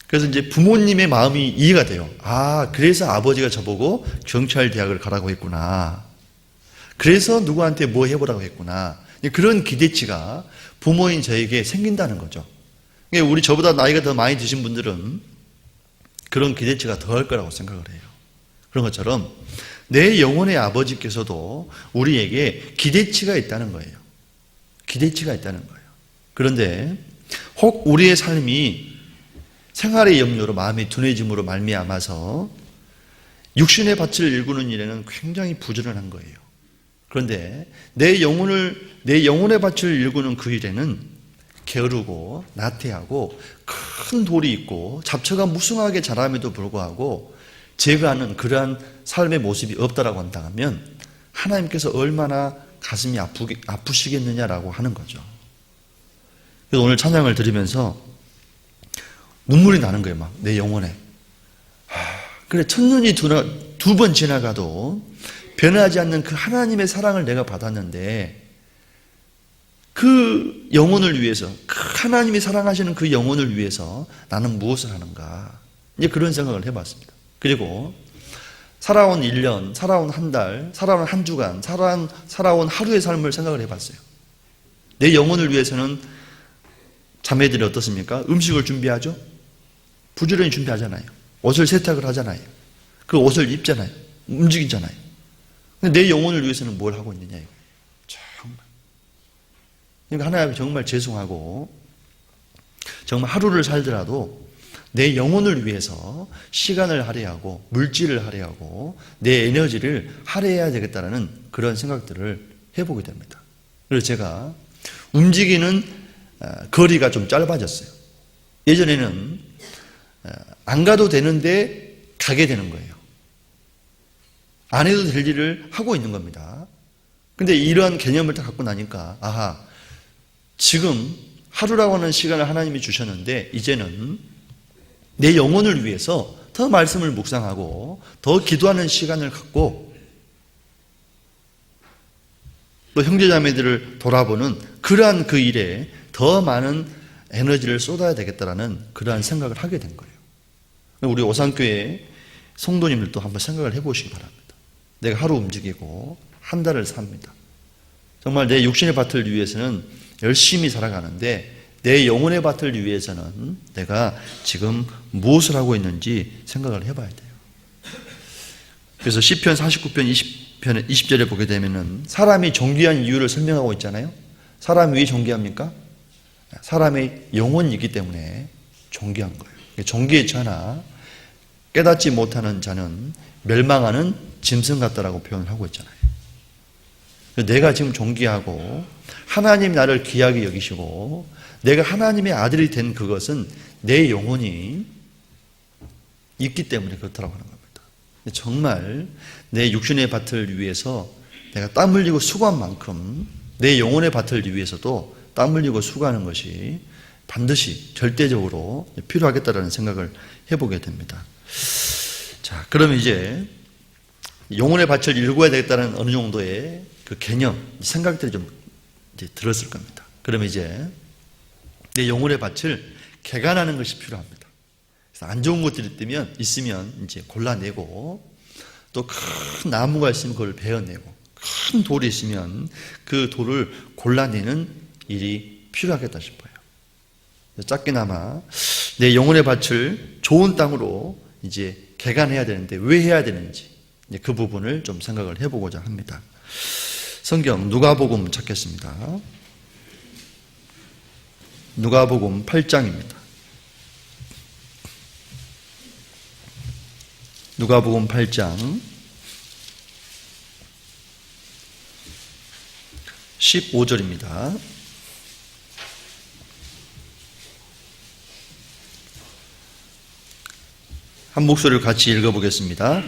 그래서 이제 부모님의 마음이 이해가 돼요. 아, 그래서 아버지가 저보고 경찰 대학을 가라고 했구나. 그래서 누구한테 뭐 해보라고 했구나. 그런 기대치가 부모인 저에게 생긴다는 거죠. 우리 저보다 나이가 더 많이 드신 분들은 그런 기대치가 더할 거라고 생각을 해요. 그런 것처럼 내 영혼의 아버지께서도 우리에게 기대치가 있다는 거예요. 기대치가 있다는 거예요. 그런데 혹 우리의 삶이 생활의 염려로 마음이 둔해짐으로 말미암아서 육신의 밭을 일구는 일에는 굉장히 부지런한 거예요. 그런데 내 영혼의 밭을 일구는 그 일에는 게으르고 나태하고 큰 돌이 있고 잡초가 무성하게 자람에도 불구하고 제거하는 그러한 삶의 모습이 없다라고 한다면 하나님께서 얼마나 가슴이 아프시겠느냐라고 하는 거죠. 그래서 오늘 찬양을 들으면서 눈물이 나는 거예요. 막 내 영혼에. 그래, 천년이 두 번 지나가도 변하지 않는 그 하나님의 사랑을 내가 받았는데 그 영혼을 위해서, 하나님이 사랑하시는 그 영혼을 위해서 나는 무엇을 하는가? 이제 그런 생각을 해봤습니다. 그리고 살아온 1년, 살아온 한 달, 살아온 한 주간, 살아온 하루의 삶을 생각을 해봤어요. 내 영혼을 위해서는 자매들이 어떻습니까? 음식을 준비하죠? 부지런히 준비하잖아요. 옷을 세탁을 하잖아요. 그 옷을 입잖아요. 움직이잖아요. 근데 내 영혼을 위해서는 뭘 하고 있느냐, 이거. 정말. 그러니까 하나님 정말 죄송하고, 정말 하루를 살더라도 내 영혼을 위해서 시간을 할애하고, 물질을 할애하고, 내 에너지를 할애해야 되겠다는 그런 생각들을 해보게 됩니다. 그래서 제가 움직이는 거리가 좀 짧아졌어요. 예전에는 안 가도 되는데 가게 되는 거예요. 안 해도 될 일을 하고 있는 겁니다. 근데 이러한 개념을 다 갖고 나니까, 아하, 지금 하루라고 하는 시간을 하나님이 주셨는데, 이제는 내 영혼을 위해서 더 말씀을 묵상하고, 더 기도하는 시간을 갖고, 또 형제자매들을 돌아보는 그러한 그 일에 더 많은 에너지를 쏟아야 되겠다라는 그러한 생각을 하게 된 거예요. 우리 오산교회 성도님들도 한번 생각을 해보시기 바랍니다. 내가 하루 움직이고 한 달을 삽니다. 정말 내 육신의 밭을 위해서는 열심히 살아가는데 내 영혼의 밭을 위해서는 내가 지금 무엇을 하고 있는지 생각을 해봐야 돼요. 그래서 시편 49편 20절에 보게 되면은 사람이 존귀한 이유를 설명하고 있잖아요. 사람이 왜 존귀합니까? 사람의 영혼이기 때문에 존귀한 거예요. 존귀의 자나 깨닫지 못하는 자는 멸망하는 짐승 같다라고 표현을 하고 있잖아요. 내가 지금 존귀하고 하나님 나를 귀하게 여기시고 내가 하나님의 아들이 된 그것은 내 영혼이 있기 때문에 그렇다고 하는 겁니다. 정말 내 육신의 밭을 위해서 내가 땀 흘리고 수고한 만큼 내 영혼의 밭을 위해서도 땀 흘리고 수고하는 것이 반드시 절대적으로 필요하겠다라는 생각을 해보게 됩니다. 자, 그러면 이제 영혼의 밭을 일구어야 되겠다는 어느 정도의 그 개념, 생각들이 좀 이제 들었을 겁니다. 그러면 이제 내 영혼의 밭을 개간하는 것이 필요합니다. 그래서 안 좋은 것들이 있으면 이제 골라내고 또 큰 나무가 있으면 그걸 베어내고 큰 돌이 있으면 그 돌을 골라내는 일이 필요하겠다 싶어요. 짧게나마 내 영혼의 밭을 좋은 땅으로 이제 개간해야 되는데 왜 해야 되는지 그 부분을 좀 생각을 해보고자 합니다. 성경 누가복음 찾겠습니다. 누가복음 8장입니다. 누가복음 8장 15절입니다. 한 목소리를 같이 읽어보겠습니다.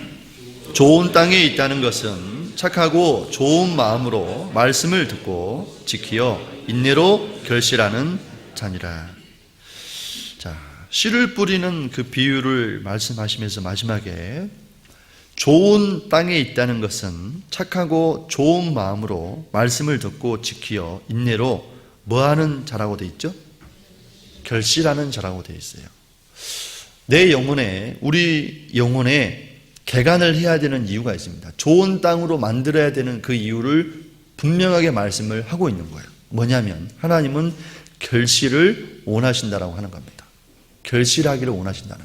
좋은 땅에 있다는 것은 착하고 좋은 마음으로 말씀을 듣고 지키어 인내로 결실하는 자니라. 자, 씨를 뿌리는 그 비유를 말씀하시면서 마지막에 좋은 땅에 있다는 것은 착하고 좋은 마음으로 말씀을 듣고 지키어 인내로 뭐하는 자라고 되어 있죠? 결실하는 자라고 되어 있어요. 내 영혼에, 우리 영혼에 개간을 해야 되는 이유가 있습니다. 좋은 땅으로 만들어야 되는 그 이유를 분명하게 말씀을 하고 있는 거예요. 뭐냐면 하나님은 결실을 원하신다라고 하는 겁니다. 결실하기를 원하신다는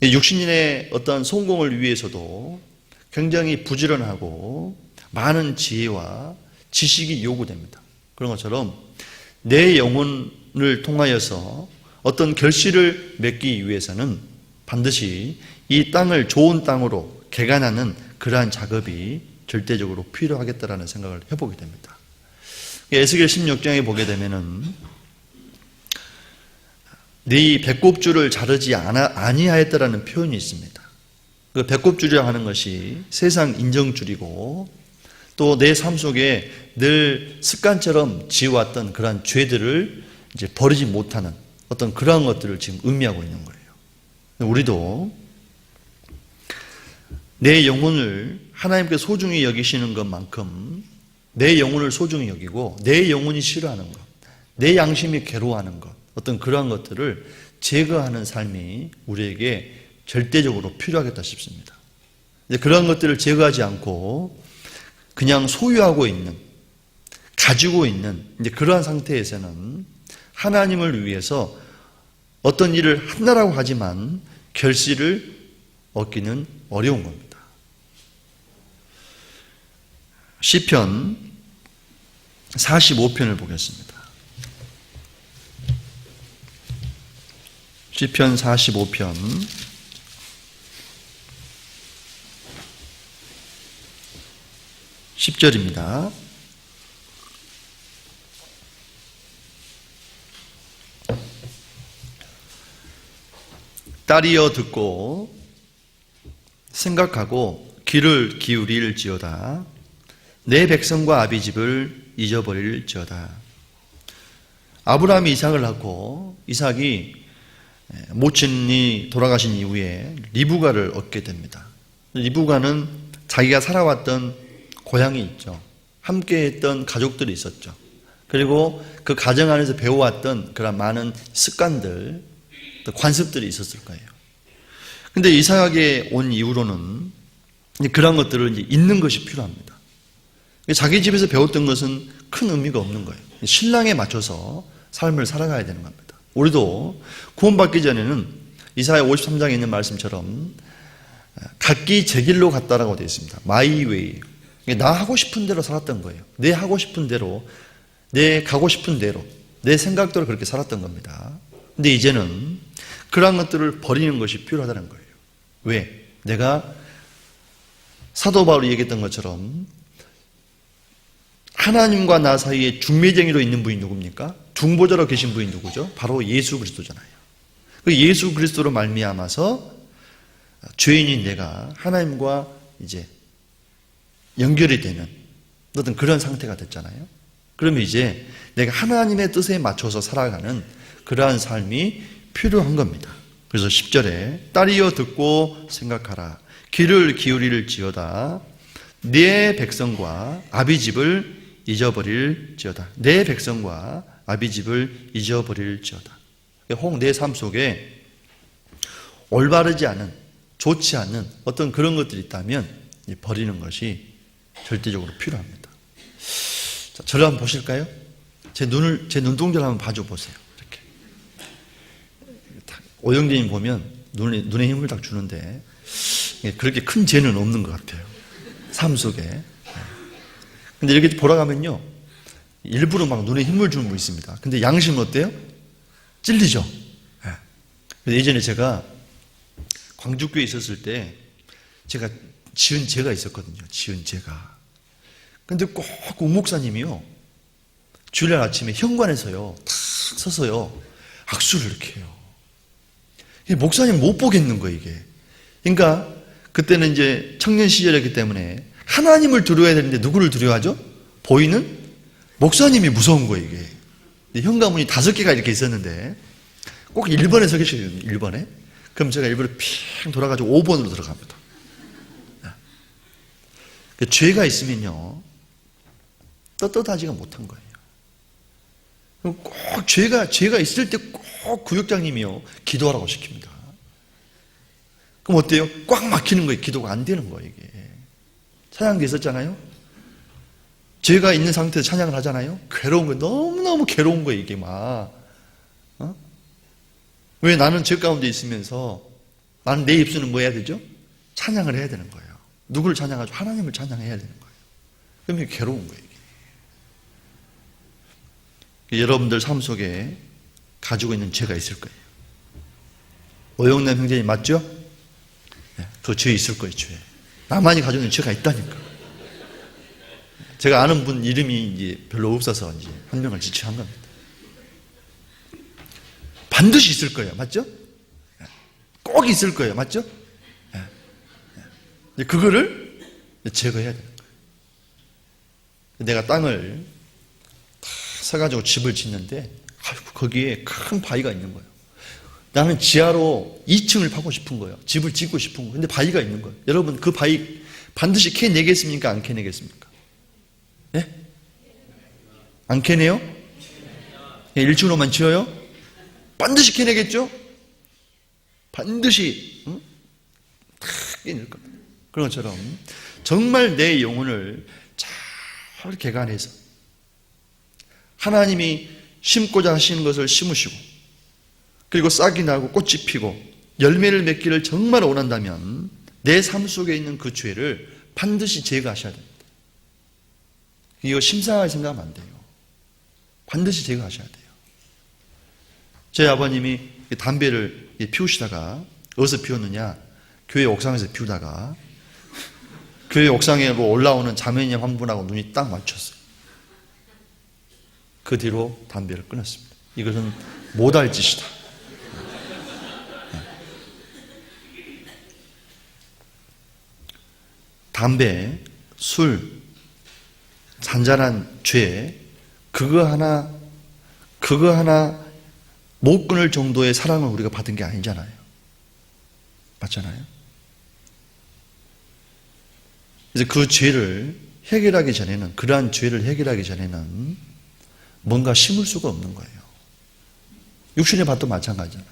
거예요. 육신인의 어떤 성공을 위해서도 굉장히 부지런하고 많은 지혜와 지식이 요구됩니다. 그런 것처럼 내 영혼을 통하여서 어떤 결실을 맺기 위해서는 반드시 이 땅을 좋은 땅으로 개간하는 그러한 작업이 절대적으로 필요하겠다라는 생각을 해보게 됩니다. 에스겔 16장에 보게 되면은 네 배꼽줄을 자르지 아니하였다라는 표현이 있습니다. 그 배꼽줄이라고 하는 것이 세상 인정줄이고 또 내 삶 속에 늘 습관처럼 지어왔던 그러한 죄들을 이제 버리지 못하는 어떤 그러한 것들을 지금 의미하고 있는 거예요. 우리도 내 영혼을 하나님께 소중히 여기시는 것만큼 내 영혼을 소중히 여기고 내 영혼이 싫어하는 것, 내 양심이 괴로워하는 것, 어떤 그러한 것들을 제거하는 삶이 우리에게 절대적으로 필요하겠다 싶습니다. 그러한 것들을 제거하지 않고 그냥 소유하고 있는, 가지고 있는 이제 그러한 상태에서는 하나님을 위해서 어떤 일을 한다라고 하지만 결실을 얻기는 어려운 겁니다. 시편 45편을 보겠습니다. 시편 45편 10절입니다. 딸이여 듣고 생각하고 귀를 기울일지어다. 내 백성과 아비집을 잊어버릴지어다. 아브라함이 이삭을 낳고 이삭이 모친이 돌아가신 이후에 리브가를 얻게 됩니다. 리브가는 자기가 살아왔던 고향이 있죠. 함께했던 가족들이 있었죠. 그리고 그 가정 안에서 배워왔던 그런 많은 습관들, 관습들이 있었을 거예요. 근데 이삭에게 온 이후로는 그런 것들을 이제 잊는 것이 필요합니다. 자기 집에서 배웠던 것은 큰 의미가 없는 거예요. 신랑에 맞춰서 삶을 살아가야 되는 겁니다. 우리도 구원받기 전에는 이사야 53장에 있는 말씀처럼 각기 제 길로 갔다라고 되어 있습니다. My way. 나 하고 싶은 대로 살았던 거예요. 내 하고 싶은 대로, 내 가고 싶은 대로, 내 생각대로 그렇게 살았던 겁니다. 근데 이제는 그러한 것들을 버리는 것이 필요하다는 거예요. 왜? 내가 사도 바울이 얘기했던 것처럼 하나님과 나 사이에 중매쟁이로 있는 분이 누굽니까? 중보자로 계신 분이 누구죠? 바로 예수 그리스도잖아요. 그 예수 그리스도로 말미암아서 죄인인 내가 하나님과 이제 연결이 되는 어떤 그런 상태가 됐잖아요. 그러면 이제 내가 하나님의 뜻에 맞춰서 살아가는 그러한 삶이 필요한 겁니다. 그래서 10절에 딸이여 듣고 생각하라. 귀를 기울일지어다. 내 백성과 아비집을 잊어버릴지어다. 내 백성과 아비집을 잊어버릴지어다. 혹 내 삶 속에 올바르지 않은, 좋지 않은 어떤 그런 것들이 있다면 버리는 것이 절대적으로 필요합니다. 자, 저를 한번 보실까요? 제 눈동자를 한번 봐줘 보세요. 이렇게. 오영재님 보면 눈에 힘을 딱 주는데 그렇게 큰 죄는 없는 것 같아요. 삶 속에. 근데 이렇게 돌아가면요, 일부러 막 눈에 힘을 주는 분 있습니다. 근데 양심은 어때요? 찔리죠? 네. 예전에 제가 광주교에 있었을 때 제가 지은 죄가 있었거든요. 지은 죄가. 근데 꼭 우목사님이요, 주일날 아침에 현관에서요, 탁 서서요, 악수를 이렇게 해요. 목사님 못 보겠는 거예요, 이게. 그러니까 그때는 이제 청년 시절이었기 때문에 하나님을 두려워야 되는데 누구를 두려워하죠? 보이는 목사님이 무서운 거예요, 이게. 현관문이 5개가 이렇게 있었는데 꼭 1번에 서 계셔요, 1번에. 그럼 제가 일부러 핑 돌아가지고 5번으로 들어갑니다. 죄가 있으면요, 떳떳하지가 못한 거예요. 꼭 죄가 있을 때 꼭 구역장님이요, 기도하라고 시킵니다. 그럼 어때요? 꽉 막히는 거예요. 기도가 안 되는 거예요, 이게. 찬양도 있었잖아요. 죄가 있는 상태에서 찬양을 하잖아요. 괴로운 거예요. 너무너무 괴로운 거예요, 이게 막. 왜 나는 죄 가운데 있으면서 나는 내 입술은 뭐 해야 되죠? 찬양을 해야 되는 거예요. 누구를 찬양하죠? 하나님을 찬양해야 되는 거예요. 그러면 괴로운 거예요, 이게. 여러분들 삶 속에 가지고 있는 죄가 있을 거예요. 오영남 형제님 맞죠? 네, 그 죄 있을 거예요, 죄. 나만이 가지고 있는 죄가 있다니까. 제가 아는 분 이름이 이제 별로 없어서 이제 한 명을 지칭한 겁니다. 반드시 있을 거예요, 맞죠? 꼭 있을 거예요, 맞죠? 그거를 제거해야 되는 거예요. 내가 땅을 다 사가지고 집을 짓는데 거기에 큰 바위가 있는 거예요. 나는 지하로 2층을 파고 싶은 거예요. 집을 짓고 싶은 거예요. 근데 바위가 있는 거예요. 여러분, 그 바위 반드시 캐내겠습니까? 안 캐내겠습니까? 예? 안 캐내요? 일주일로만 지어요? 반드시 캐내겠죠? 반드시 다 깨낼 겁니다. 그런 것처럼 정말 내 영혼을 잘 개간해서 하나님이 심고자 하시는 것을 심으시고 그리고 싹이 나고 꽃이 피고 열매를 맺기를 정말 원한다면 내 삶 속에 있는 그 죄를 반드시 제거하셔야 됩니다. 이거 심상하게 생각하면 안 돼요. 반드시 제거하셔야 돼요. 제 아버님이 담배를 피우시다가 어디서 피웠느냐? 교회 옥상에서 피우다가 교회 옥상으로 올라오는 자매님 한 분하고 눈이 딱 맞췄어요. 그 뒤로 담배를 끊었습니다. 이것은 못할 짓이다. 담배, 술, 잔잔한 죄, 그거 하나 못 끊을 정도의 사랑을 우리가 받은 게 아니잖아요. 맞잖아요. 그래서 그 죄를 해결하기 전에는, 그러한 죄를 해결하기 전에는 뭔가 심을 수가 없는 거예요. 육신의 밭도 마찬가지잖아요.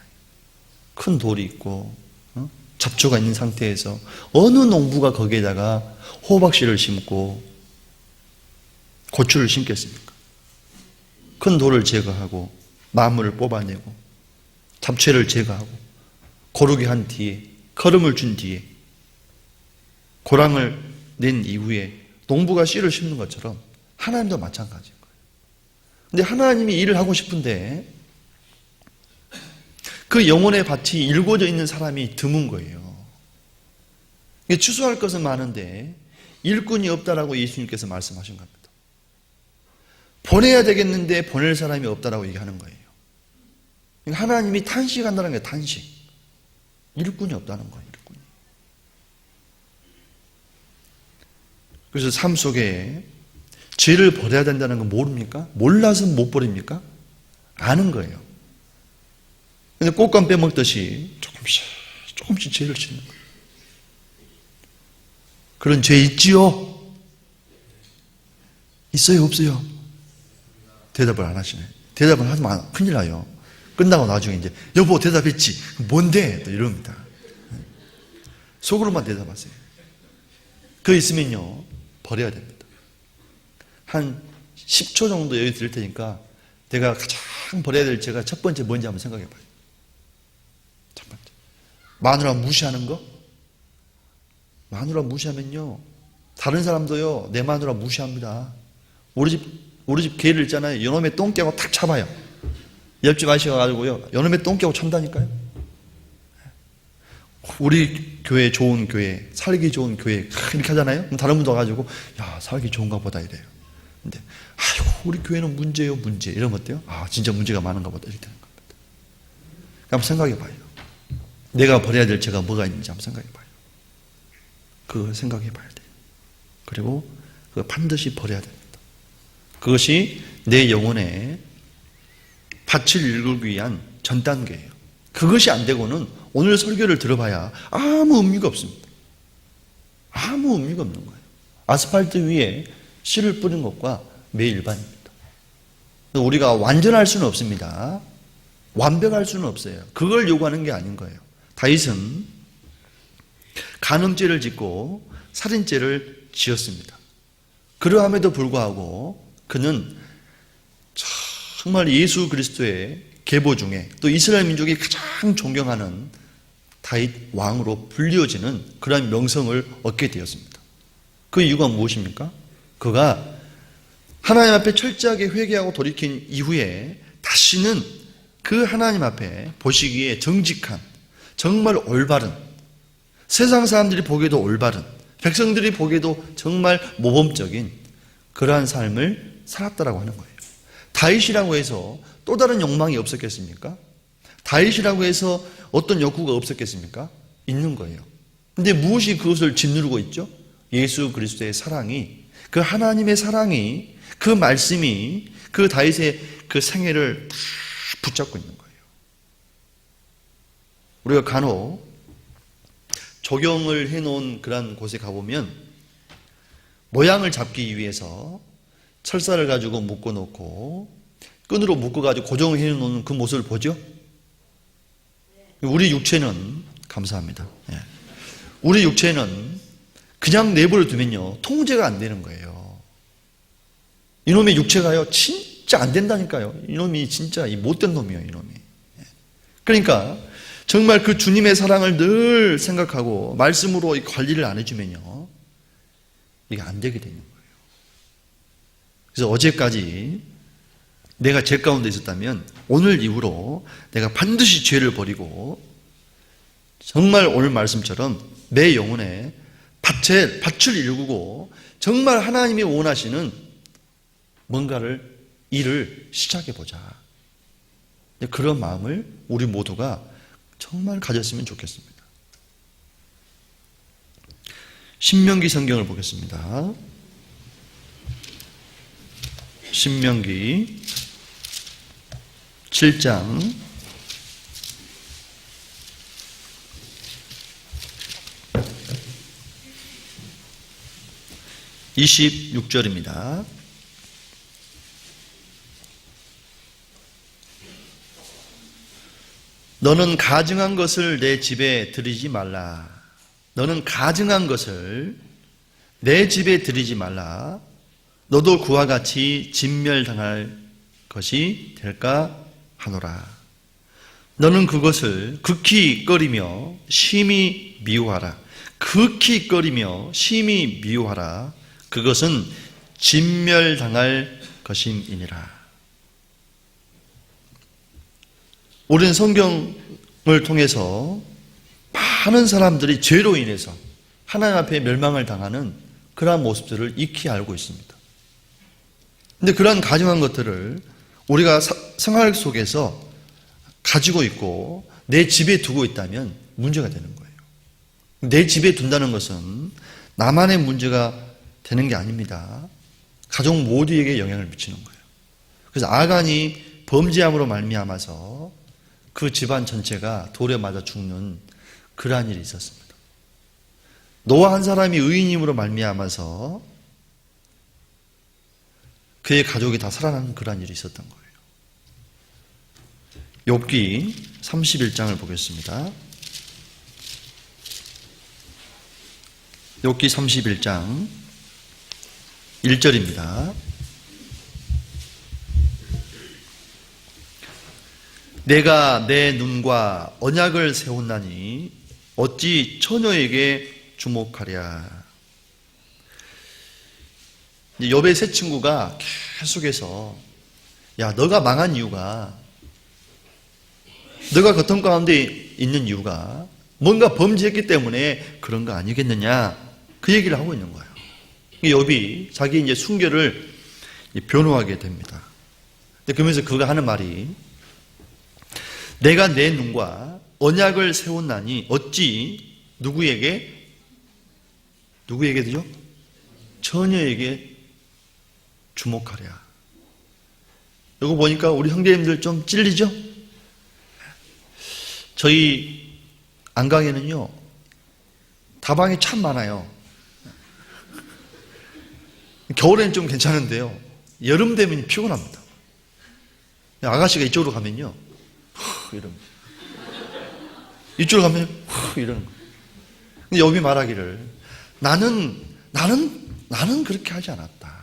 큰 돌이 있고 잡초가 있는 상태에서 어느 농부가 거기에다가 호박씨를 심고 고추를 심겠습니까? 큰 돌을 제거하고 나무를 뽑아내고 잡채를 제거하고 고르게 한 뒤에 거름을 준 뒤에 고랑을 낸 이후에 농부가 씨를 심는 것처럼 하나님도 마찬가지인 거예요. 근데 하나님이 일을 하고 싶은데 그 영혼의 밭이 일궈져 있는 사람이 드문 거예요. 추수할 것은 많은데 일꾼이 없다라고 예수님께서 말씀하신 겁니다. 보내야 되겠는데 보낼 사람이 없다라고 얘기하는 거예요. 하나님이 탄식한다는 게 탄식. 일꾼이 없다는 거예요. 일꾼이. 그래서 삶 속에 죄를 버려야 된다는 건 모릅니까? 몰라서 못 버립니까? 아는 거예요. 근데 꽃감 빼먹듯이 조금씩 죄를 짓는 거예요. 그런 죄 있지요? 있어요? 없어요? 대답을 안 하시네. 대답을 하면 큰일 나요. 끝나고 나중에 이제 여보 대답했지. 뭔데? 또 이럽니다. 속으로만 대답하세요. 그거 있으면요 버려야 됩니다. 한 10초 정도 여유 드릴 테니까 내가 가장 버려야 될 죄가 첫 번째 뭔지 한번 생각해 봐요. 첫 번째 마누라 무시하는 거. 마누라 무시하면요 다른 사람도요 내 마누라 무시합니다. 우리 집 개를 있잖아요. 요놈의 똥 깨고 탁 잡아요. 옆집 아저씨가 가지고요 요놈의 똥 깨고 참다니까요. 우리 교회 좋은 교회, 살기 좋은 교회 이렇게 하잖아요. 그럼 다른 분도 와가지고 야 살기 좋은가 보다 이래요. 근데 아이고 우리 교회는 문제예요 문제 이러면 어때요? 아 진짜 문제가 많은가 보다 이렇게 되는 겁니다. 한번 생각해 봐요. 내가 버려야 될 죄가 뭐가 있는지 한번 생각해 봐요. 그걸 생각해 봐야 돼요. 그리고 그거 반드시 버려야 됩니다. 그것이 내 영혼에 밭을 일구기 위한 전 단계예요. 그것이 안 되고는 오늘 설교를 들어봐야 아무 의미가 없습니다. 아무 의미가 없는 거예요. 아스팔트 위에 씨를 뿌린 것과 매일 반입니다. 우리가 완전할 수는 없습니다. 완벽할 수는 없어요. 그걸 요구하는 게 아닌 거예요. 다윗은 간음죄를 짓고 살인죄를 지었습니다. 그러함에도 불구하고 그는 정말 예수 그리스도의 계보 중에 또 이스라엘 민족이 가장 존경하는 다윗 왕으로 불리워지는 그런 명성을 얻게 되었습니다. 그 이유가 무엇입니까? 그가 하나님 앞에 철저하게 회개하고 돌이킨 이후에 다시는 그 하나님 앞에 보시기에 정직한 정말 올바른 세상 사람들이 보기에도 올바른 백성들이 보기에도 정말 모범적인 그러한 삶을 살았다라고 하는 거예요. 다윗이라고 해서 또 다른 욕망이 없었겠습니까? 다윗이라고 해서 어떤 욕구가 없었겠습니까? 있는 거예요. 근데 무엇이 그것을 짓누르고 있죠? 예수 그리스도의 사랑이, 그 하나님의 사랑이, 그 말씀이 그 다윗의 그 생애를 다 붙잡고 있는 거예요. 우리가 간혹 조경을 해놓은 그런 곳에 가보면 모양을 잡기 위해서 철사를 가지고 묶어 놓고 끈으로 묶어 가지고 고정해 놓는 그 모습을 보죠? 우리 육체는 감사합니다. 예. 우리 육체는 그냥 내버려 두면요 통제가 안 되는 거예요. 이놈의 육체가요 진짜 안 된다니까요. 이놈이 진짜 못된 놈이에요, 이놈이. 예. 그러니까 정말 그 주님의 사랑을 늘 생각하고 말씀으로 관리를 안 해주면요 이게 안 되게 되는 거예요. 그래서 어제까지 내가 죄 가운데 있었다면 오늘 이후로 내가 반드시 죄를 버리고 정말 오늘 말씀처럼 내 영혼에 밭을 일구고 정말 하나님이 원하시는 뭔가를 일을 시작해보자. 그런 마음을 우리 모두가 정말 가졌으면 좋겠습니다. 신명기 성경을 보겠습니다. 신명기 7장 26절입니다. 너는 가증한 것을 내 집에 들이지 말라. 너는 가증한 것을 내 집에 들이지 말라. 너도 그와 같이 진멸당할 것이 될까 하노라. 너는 그것을 극히 꺼리며 심히 미워하라. 극히 꺼리며 심히 미워하라. 그것은 진멸당할 것임이니라. 우리는 성경을 통해서 많은 사람들이 죄로 인해서 하나님 앞에 멸망을 당하는 그러한 모습들을 익히 알고 있습니다. 근데 그러한 가증한 것들을 우리가 생활 속에서 가지고 있고 내 집에 두고 있다면 문제가 되는 거예요. 내 집에 둔다는 것은 나만의 문제가 되는 게 아닙니다. 가족 모두에게 영향을 미치는 거예요. 그래서 아간이 범죄함으로 말미암아서 그 집안 전체가 돌에 맞아 죽는 그러한 일이 있었습니다. 노아 한 사람이 의인임으로 말미암아서 그의 가족이 다 살아나는 그러한 일이 있었던 거예요. 욥기 31장을 보겠습니다. 욥기 31장 1절입니다. 내가 내 눈과 언약을 세웠나니 어찌 처녀에게 주목하랴. 욥의 세 친구가 계속해서 야 너가 망한 이유가 너가 고통 가운데 있는 이유가 뭔가 범죄했기 때문에 그런 거 아니겠느냐 그 얘기를 하고 있는 거예요. 욥이 자기 이제 순결을 변호하게 됩니다. 그러면서 그가 하는 말이 내가 내 눈과 언약을 세웠나니 어찌 누구에게죠? 처녀에게 주목하랴. 이거 보니까 우리 형제님들 좀 찔리죠? 저희 안강에는요 다방이 참 많아요. 겨울에는 좀 괜찮은데요 여름 되면 피곤합니다. 아가씨가 이쪽으로 가면요 이럽니다. 이쪽으로 가면 이러는 거예요. 근데 욥이 말하기를 나는 그렇게 하지 않았다.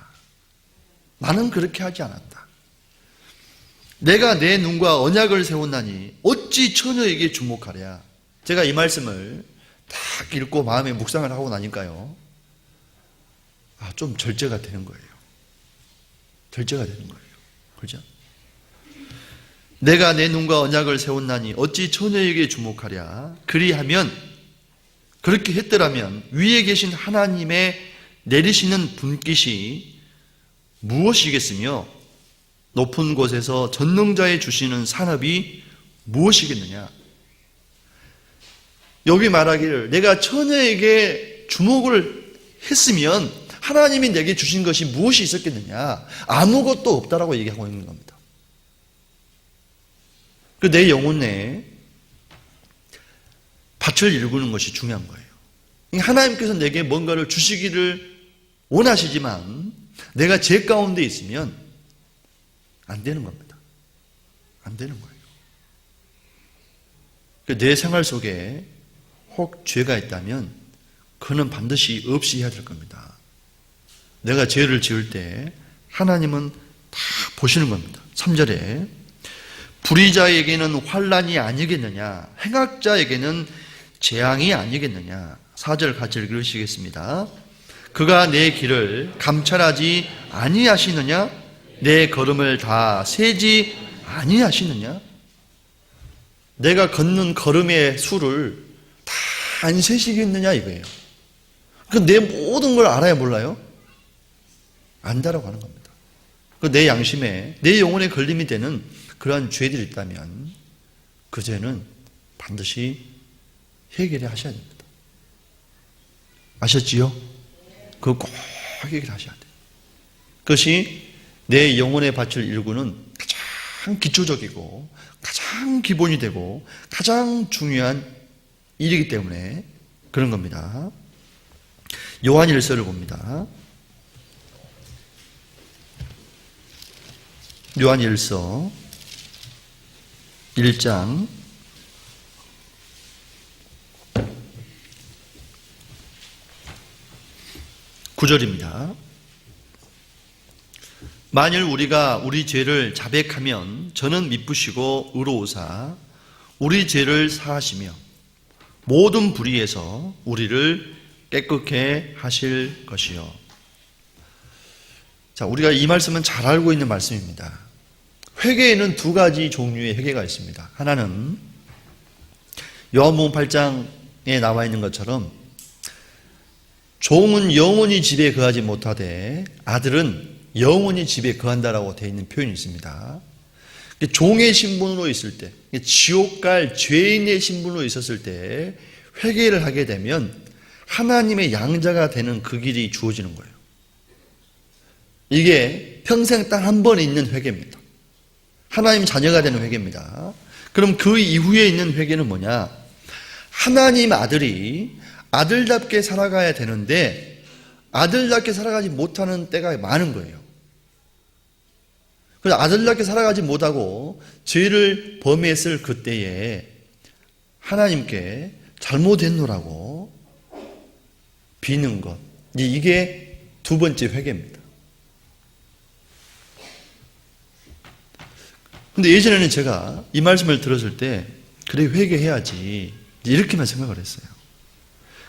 나는 그렇게 하지 않았다. 내가 내 눈과 언약을 세웠나니 어찌 처녀에게 주목하랴. 제가 이 말씀을 딱 읽고 마음에 묵상을 하고 나니까요 좀 절제가 되는 거예요. 절제가 되는 거예요. 그렇죠? 내가 내 눈과 언약을 세웠나니 어찌 처녀에게 주목하랴. 그리하면 그렇게 했더라면 위에 계신 하나님의 내리시는 분깃이 무엇이겠으며 높은 곳에서 전능자의 주시는 산업이 무엇이겠느냐. 여기 말하기를 내가 처녀에게 주목을 했으면 하나님이 내게 주신 것이 무엇이 있었겠느냐. 아무것도 없다라고 얘기하고 있는 겁니다. 내 영혼 내에 밭을 일구는 것이 중요한 거예요. 하나님께서 내게 뭔가를 주시기를 원하시지만 내가 죄 가운데 있으면 안 되는 겁니다. 안 되는 거예요. 내 생활 속에 혹 죄가 있다면 그는 반드시 없이 해야 될 겁니다. 내가 죄를 지을 때 하나님은 다 보시는 겁니다. 3절에 불의자에게는 환난이 아니겠느냐, 행악자에게는 재앙이 아니겠느냐. 4절 같이 읽으시겠습니다. 그가 내 길을 감찰하지 아니하시느냐, 내 걸음을 다 세지 아니하시느냐. 내가 걷는 걸음의 수를 다 안 세시겠느냐 이거예요. 내 모든 걸 알아야 몰라요? 안다라고 하는 겁니다. 내 양심에, 내 영혼에 걸림이 되는 그러한 죄들이 있다면 그 죄는 반드시 해결해 하셔야 됩니다. 아셨지요? 그거 꼭 해결하셔야 돼요. 그것이 내 영혼의 밭을 일구는 가장 기초적이고 가장 기본이 되고 가장 중요한 일이기 때문에 그런 겁니다. 요한일서를 봅니다. 요한일서 1장 9절입니다. 만일 우리가 우리 죄를 자백하면 저는 미쁘시고 의로우사 우리 죄를 사하시며 모든 불의에서 우리를 깨끗게 하실 것이요. 자, 우리가 이 말씀은 잘 알고 있는 말씀입니다. 회개에는 두 가지 종류의 회개가 있습니다. 하나는 요한복음 8장에 나와 있는 것처럼 종은 영원히 집에 거하지 못하되 아들은 영원히 집에 거한다라고 되어 있는 표현이 있습니다. 종의 신분으로 있을 때, 지옥 갈 죄인의 신분으로 있었을 때 회개를 하게 되면 하나님의 양자가 되는 그 길이 주어지는 거예요. 이게 평생 딱 한 번 있는 회개입니다. 하나님 자녀가 되는 회개입니다. 그럼 그 이후에 있는 회개는 뭐냐? 하나님 아들이 아들답게 살아가야 되는데 아들답게 살아가지 못하는 때가 많은 거예요. 그래서 아들답게 살아가지 못하고 죄를 범했을 그때에 하나님께 잘못했노라고 비는 것, 이게 두 번째 회개입니다. 근데 예전에는 제가 이 말씀을 들었을 때 그래 회개해야지 이렇게만 생각을 했어요.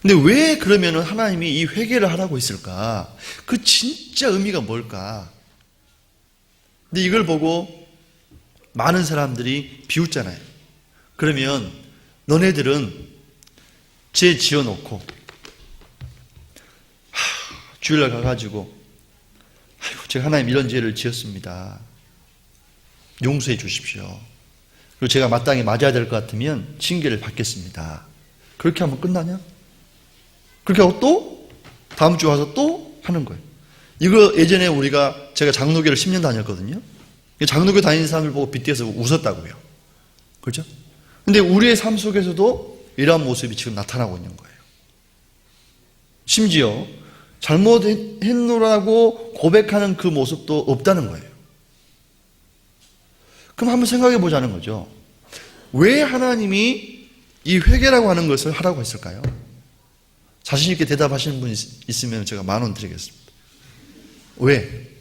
근데 왜 그러면 하나님이 이 회개를 하라고 했을까? 그 진짜 의미가 뭘까? 근데 이걸 보고 많은 사람들이 비웃잖아요. 그러면 너네들은 죄 지어놓고 주일날 가가지고 아이고 제가 하나님 이런 죄를 지었습니다. 용서해 주십시오. 그리고 제가 마땅히 맞아야 될 것 같으면 징계를 받겠습니다. 그렇게 하면 끝나냐? 그렇게 하고 또 다음 주 와서 또 하는 거예요. 이거 예전에 제가 장로교를 10년 다녔거든요. 장로교 다니는 사람을 보고 빗대서 웃었다고요. 그렇죠? 근데 우리의 삶 속에서도 이러한 모습이 지금 나타나고 있는 거예요. 심지어 잘못했노라고 고백하는 그 모습도 없다는 거예요. 그럼 한번 생각해 보자는 거죠. 왜 하나님이 이 회개라고 하는 것을 하라고 했을까요? 자신 있게 대답하시는 분 있으면 제가 10,000원 드리겠습니다. 왜?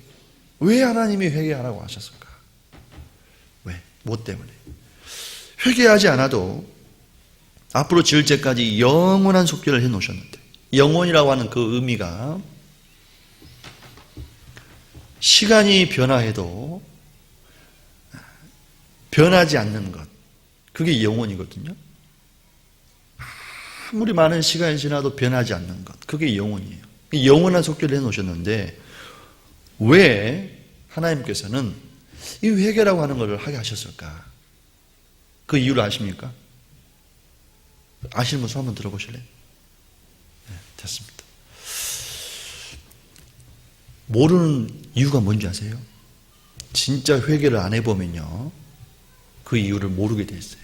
왜 하나님이 회개하라고 하셨을까? 왜? 뭐 때문에? 회개하지 않아도 앞으로 지을 죄까지 영원한 속죄를 해 놓으셨는데, 영원이라고 하는 그 의미가 시간이 변화해도 변하지 않는 것, 그게 영원이거든요. 아무리 많은 시간이 지나도 변하지 않는 것, 그게 영원이에요. 영원한 속죄를 해놓으셨는데 왜 하나님께서는 이 회개라고 하는 것을 하게 하셨을까? 그 이유를 아십니까? 아시는 분 손 한번 들어보실래요? 네, 됐습니다. 모르는 이유가 뭔지 아세요? 진짜 회개를 안 해보면요, 그 이유를 모르게 돼 있어요.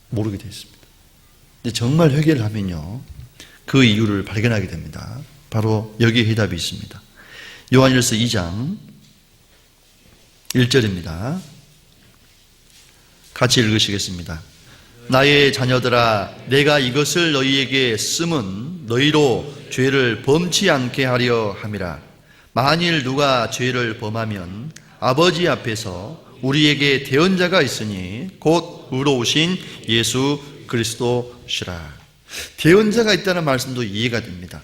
모르게 돼 있습니다. 근데 정말 회개를 하면요, 그 이유를 발견하게 됩니다. 바로 여기에 해답이 있습니다. 요한일서 2장 1절입니다. 같이 읽으시겠습니다. 나의 자녀들아, 내가 이것을 너희에게 쓰면 너희로 죄를 범치 않게 하려 함이라. 만일 누가 죄를 범하면 아버지 앞에서 우리에게 대언자가 있으니 곧 의로우신 예수 그리스도시라. 대언자가 있다는 말씀도 이해가 됩니다.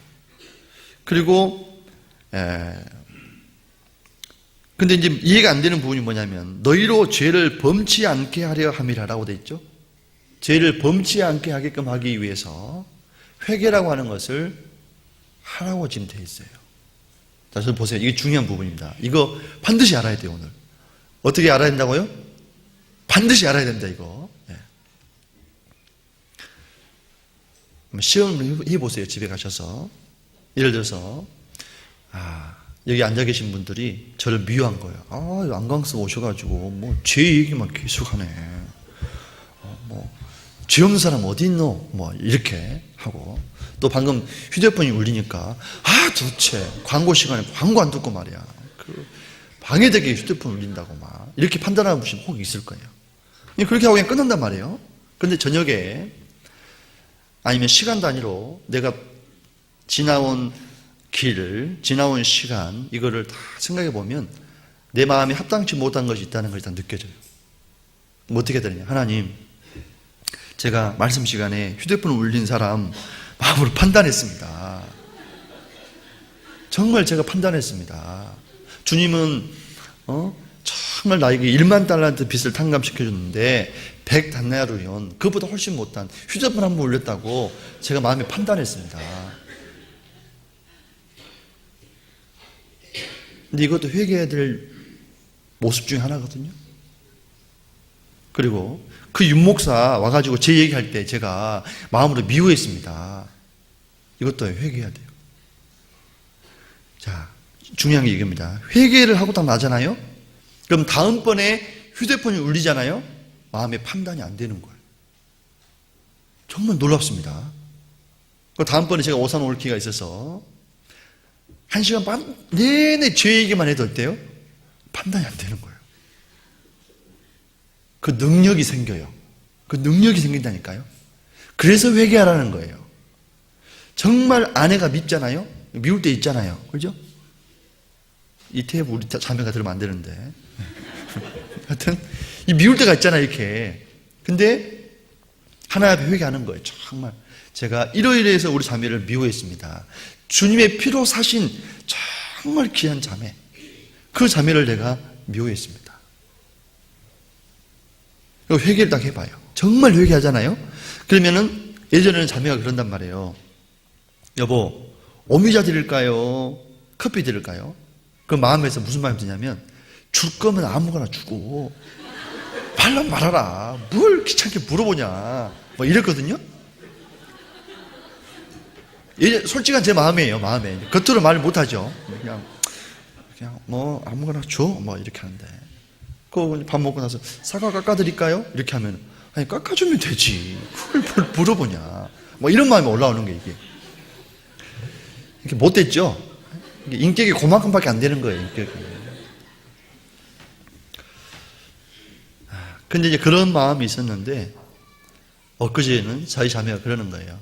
그리고 근데 이제 이해가 안 되는 부분이 뭐냐면 너희로 죄를 범치 않게 하려 함이라라고 되어 있죠. 죄를 범치 않게 하게끔 하기 위해서 회개라고 하는 것을 하라고 지금 되어 있어요. 자, 저 보세요. 이게 중요한 부분입니다. 이거 반드시 알아야 돼요, 오늘. 어떻게 알아야 된다고요? 반드시 알아야 된다, 이거. 네. 시험을 해보세요, 집에 가셔서. 예를 들어서, 여기 앉아 계신 분들이 저를 미워한 거예요. 안강스 오셔가지고, 죄 얘기만 계속 하네. 죄 없는 사람 어디 있노? 이렇게 하고. 또 방금 휴대폰이 울리니까, 도대체 광고 시간에 광고 안 듣고 말이야. 방해되게 휴대폰 울린다고 막. 이렇게 판단하는 분이 혹 있을 거예요. 그렇게 하고 그냥 끝난단 말이에요. 근데 저녁에, 아니면 시간 단위로 내가 지나온 길, 지나온 시간, 이거를 다 생각해 보면 내 마음에 합당치 못한 것이 있다는 걸 일단 느껴져요. 어떻게 되느냐. 하나님, 제가 말씀 시간에 휴대폰을 울린 사람 마음으로 판단했습니다. 정말 제가 판단했습니다. 주님은 정말 나에게 1만 달란트 빚을 탕감시켜줬는데 100단나리온 그것보다 훨씬 못한 휴대폰 한 번 울렸다고 제가 마음에 판단했습니다. 근데 이것도 회개해야 될 모습 중에 하나거든요. 그리고 그 윤목사 와가지고 제 얘기할 때 제가 마음으로 미워했습니다. 이것도 회개해야 돼요. 자, 중요한 게 이겁니다. 회개를 하고 딱 나잖아요? 그럼 다음번에 휴대폰이 울리잖아요? 마음의 판단이 안 되는 거예요. 정말 놀랍습니다. 다음번에 제가 오산 올 기회가 있어서 1시간 반 내내 죄 얘기만 해도 어때요? 판단이 안 되는 거예요. 그 능력이 생겨요. 그 능력이 생긴다니까요. 그래서 회개하라는 거예요. 정말 아내가 밉잖아요. 미울 때 있잖아요. 그죠? 이 테이프 우리 자매가 들으면 안 되는데. 하여튼 이 미울 때가 있잖아요. 이렇게. 근데 하나님 앞에 회개하는 거예요. 정말 제가 이러이러해서 우리 자매를 미워했습니다. 주님의 피로 사신 정말 귀한 자매, 그 자매를 내가 미워했습니다. 회개를 딱 해봐요. 정말 회개하잖아요. 그러면은 예전에는 자매가 그런단 말이에요. 여보, 오미자 드릴까요? 커피 드릴까요? 그 마음에서 무슨 마음이 드냐면 줄 거면 아무거나 주고 말란 말하라. 뭘 귀찮게 물어보냐. 이랬거든요. 솔직한 제 마음이에요. 마음에. 겉으로 말을 못하죠. 그냥 아무거나 줘. 이렇게 하는데. 밥 먹고 나서 사과 깎아드릴까요? 이렇게 하면 아니 깎아주면 되지. 그걸 물어보냐. 이런 마음이 올라오는 게 이게. 이렇게 못됐죠? 인격이 그만큼밖에 안 되는 거예요. 인격이. 근데 이제 그런 마음이 있었는데 엊그제는 저희 자매가 그러는 거예요.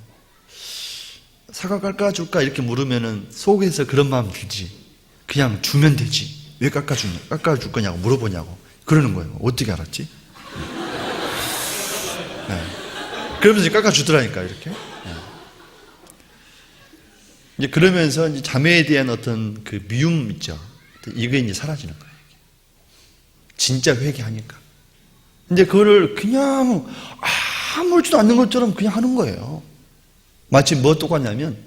사과 깎아줄까? 이렇게 물으면은 속에서 그런 마음 들지. 그냥 주면 되지. 왜 깎아줄 거냐고 물어보냐고. 그러는 거예요. 어떻게 알았지? 네. 그러면서 깎아주더라니까, 이렇게. 네. 이제 그러면서 이제 자매에 대한 어떤 그 미움 있죠. 이게 이제 사라지는 거예요. 진짜 회개하니까. 근데 그거를 그냥 아무렇지도 않는 것처럼 그냥 하는 거예요. 마치 뭐 똑같냐면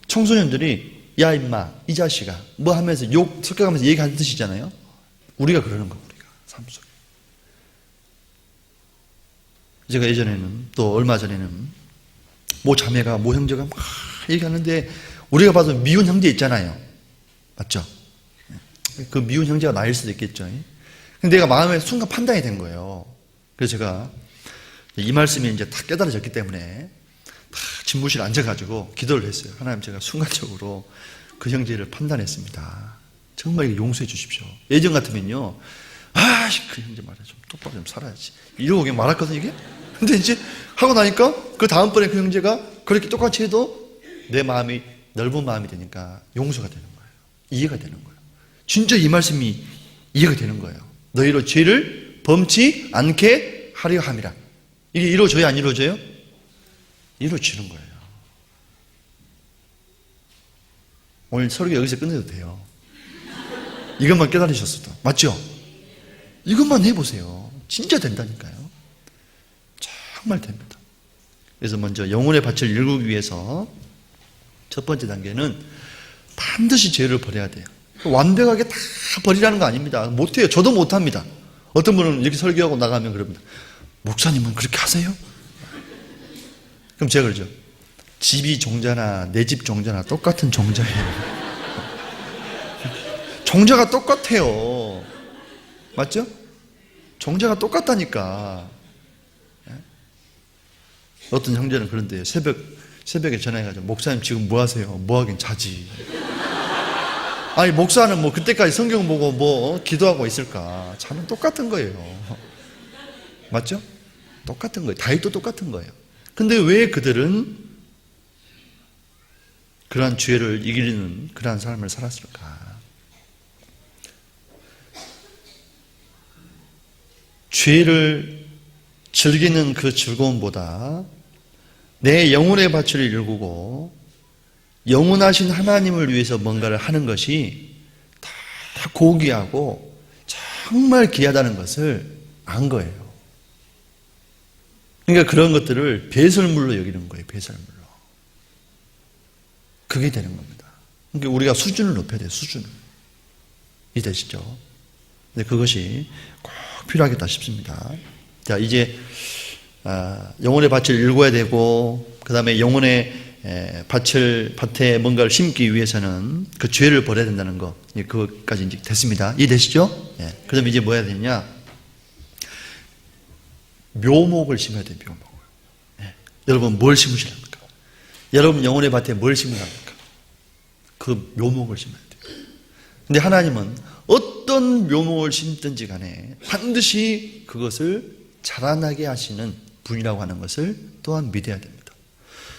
청소년들이 야 임마 이 자식아 하면서 욕 섞여가면서 얘기하는 뜻이잖아요. 우리가 그러는 거. 우리가 삶 속에. 제가 예전에는 또 얼마 전에는 자매가 형제가 막 얘기하는데 우리가 봐도 미운 형제 있잖아요. 맞죠? 그 미운 형제가 나일 수도 있겠죠. 근데 내가 마음에 순간 판단이 된 거예요. 그래서 제가 이 말씀이 이제 다 깨달아졌기 때문에 다 집무실에 앉아가지고 기도를 했어요. 하나님, 제가 순간적으로 그 형제를 판단했습니다. 정말 용서해 주십시오. 예전 같으면요, 그 형제 말이야, 좀 똑바로 좀 살아야지, 이러고 그냥 말았거든요, 이게. 근데 이제 하고 나니까 그 다음번에 그 형제가 그렇게 똑같이 해도 내 마음이 넓은 마음이 되니까 용서가 되는 거예요. 이해가 되는 거예요. 진짜 이 말씀이 이해가 되는 거예요. 너희로 죄를 범치 않게 하려 함이라. 이게 이루어져요, 안 이루어져요? 이루어지는 거예요. 오늘 설교 여기서 끝내도 돼요. 이것만 깨달으셨어도. 맞죠? 이것만 해보세요. 진짜 된다니까요. 정말 됩니다. 그래서 먼저 영혼의 밭을 일구기 위해서 첫 번째 단계는 반드시 죄를 버려야 돼요. 완벽하게 다 버리라는 거 아닙니다. 못해요. 저도 못합니다. 어떤 분은 이렇게 설교하고 나가면 그럽니다. 목사님은 그렇게 하세요? 그럼 제가 그러죠. 집이 종자나 내 집 종자나 똑같은 종자예요. 종자가 똑같아요. 맞죠? 종자가 똑같다니까. 어떤 형제는 그런데 새벽에 전화해가지고 목사님 지금 뭐 하세요? 뭐 하긴 자지. 아니 목사는 뭐 그때까지 성경 보고 뭐 기도하고 있을까? 자는 똑같은 거예요. 맞죠? 똑같은 거예요. 다윗도 똑같은 거예요. 근데 왜 그들은 그러한 죄를 이기는 그러한 삶을 살았을까? 죄를 즐기는 그 즐거움보다 내 영혼의 밭을 일구고 영원하신 하나님을 위해서 뭔가를 하는 것이 다 고귀하고 정말 귀하다는 것을 안 거예요. 그러니까 그런 것들을 배설물로 여기는 거예요. 배설물로. 그게 되는 겁니다. 그러니까 우리가 수준을 높여야 돼요. 수준을. 이해되시죠? 근데 그것이 꼭 필요하겠다 싶습니다. 자, 이제 영혼의 밭을 일궈야 되고 그 다음에 영혼의 밭에 뭔가를 심기 위해서는 그 죄를 버려야 된다는 거, 그것까지 이제 됐습니다. 이해되시죠? 예. 그 다음에 이제 뭐 해야 되냐? 묘목을 심어야 돼요. 묘목을. 예. 여러분 뭘 심으시랍니까? 여러분 영혼의 밭에 뭘 심으랍니까? 그 묘목을 심어야 돼요. 근데 하나님은 어떤 묘목을 심든지 간에 반드시 그것을 자라나게 하시는 분이라고 하는 것을 또한 믿어야 됩니다.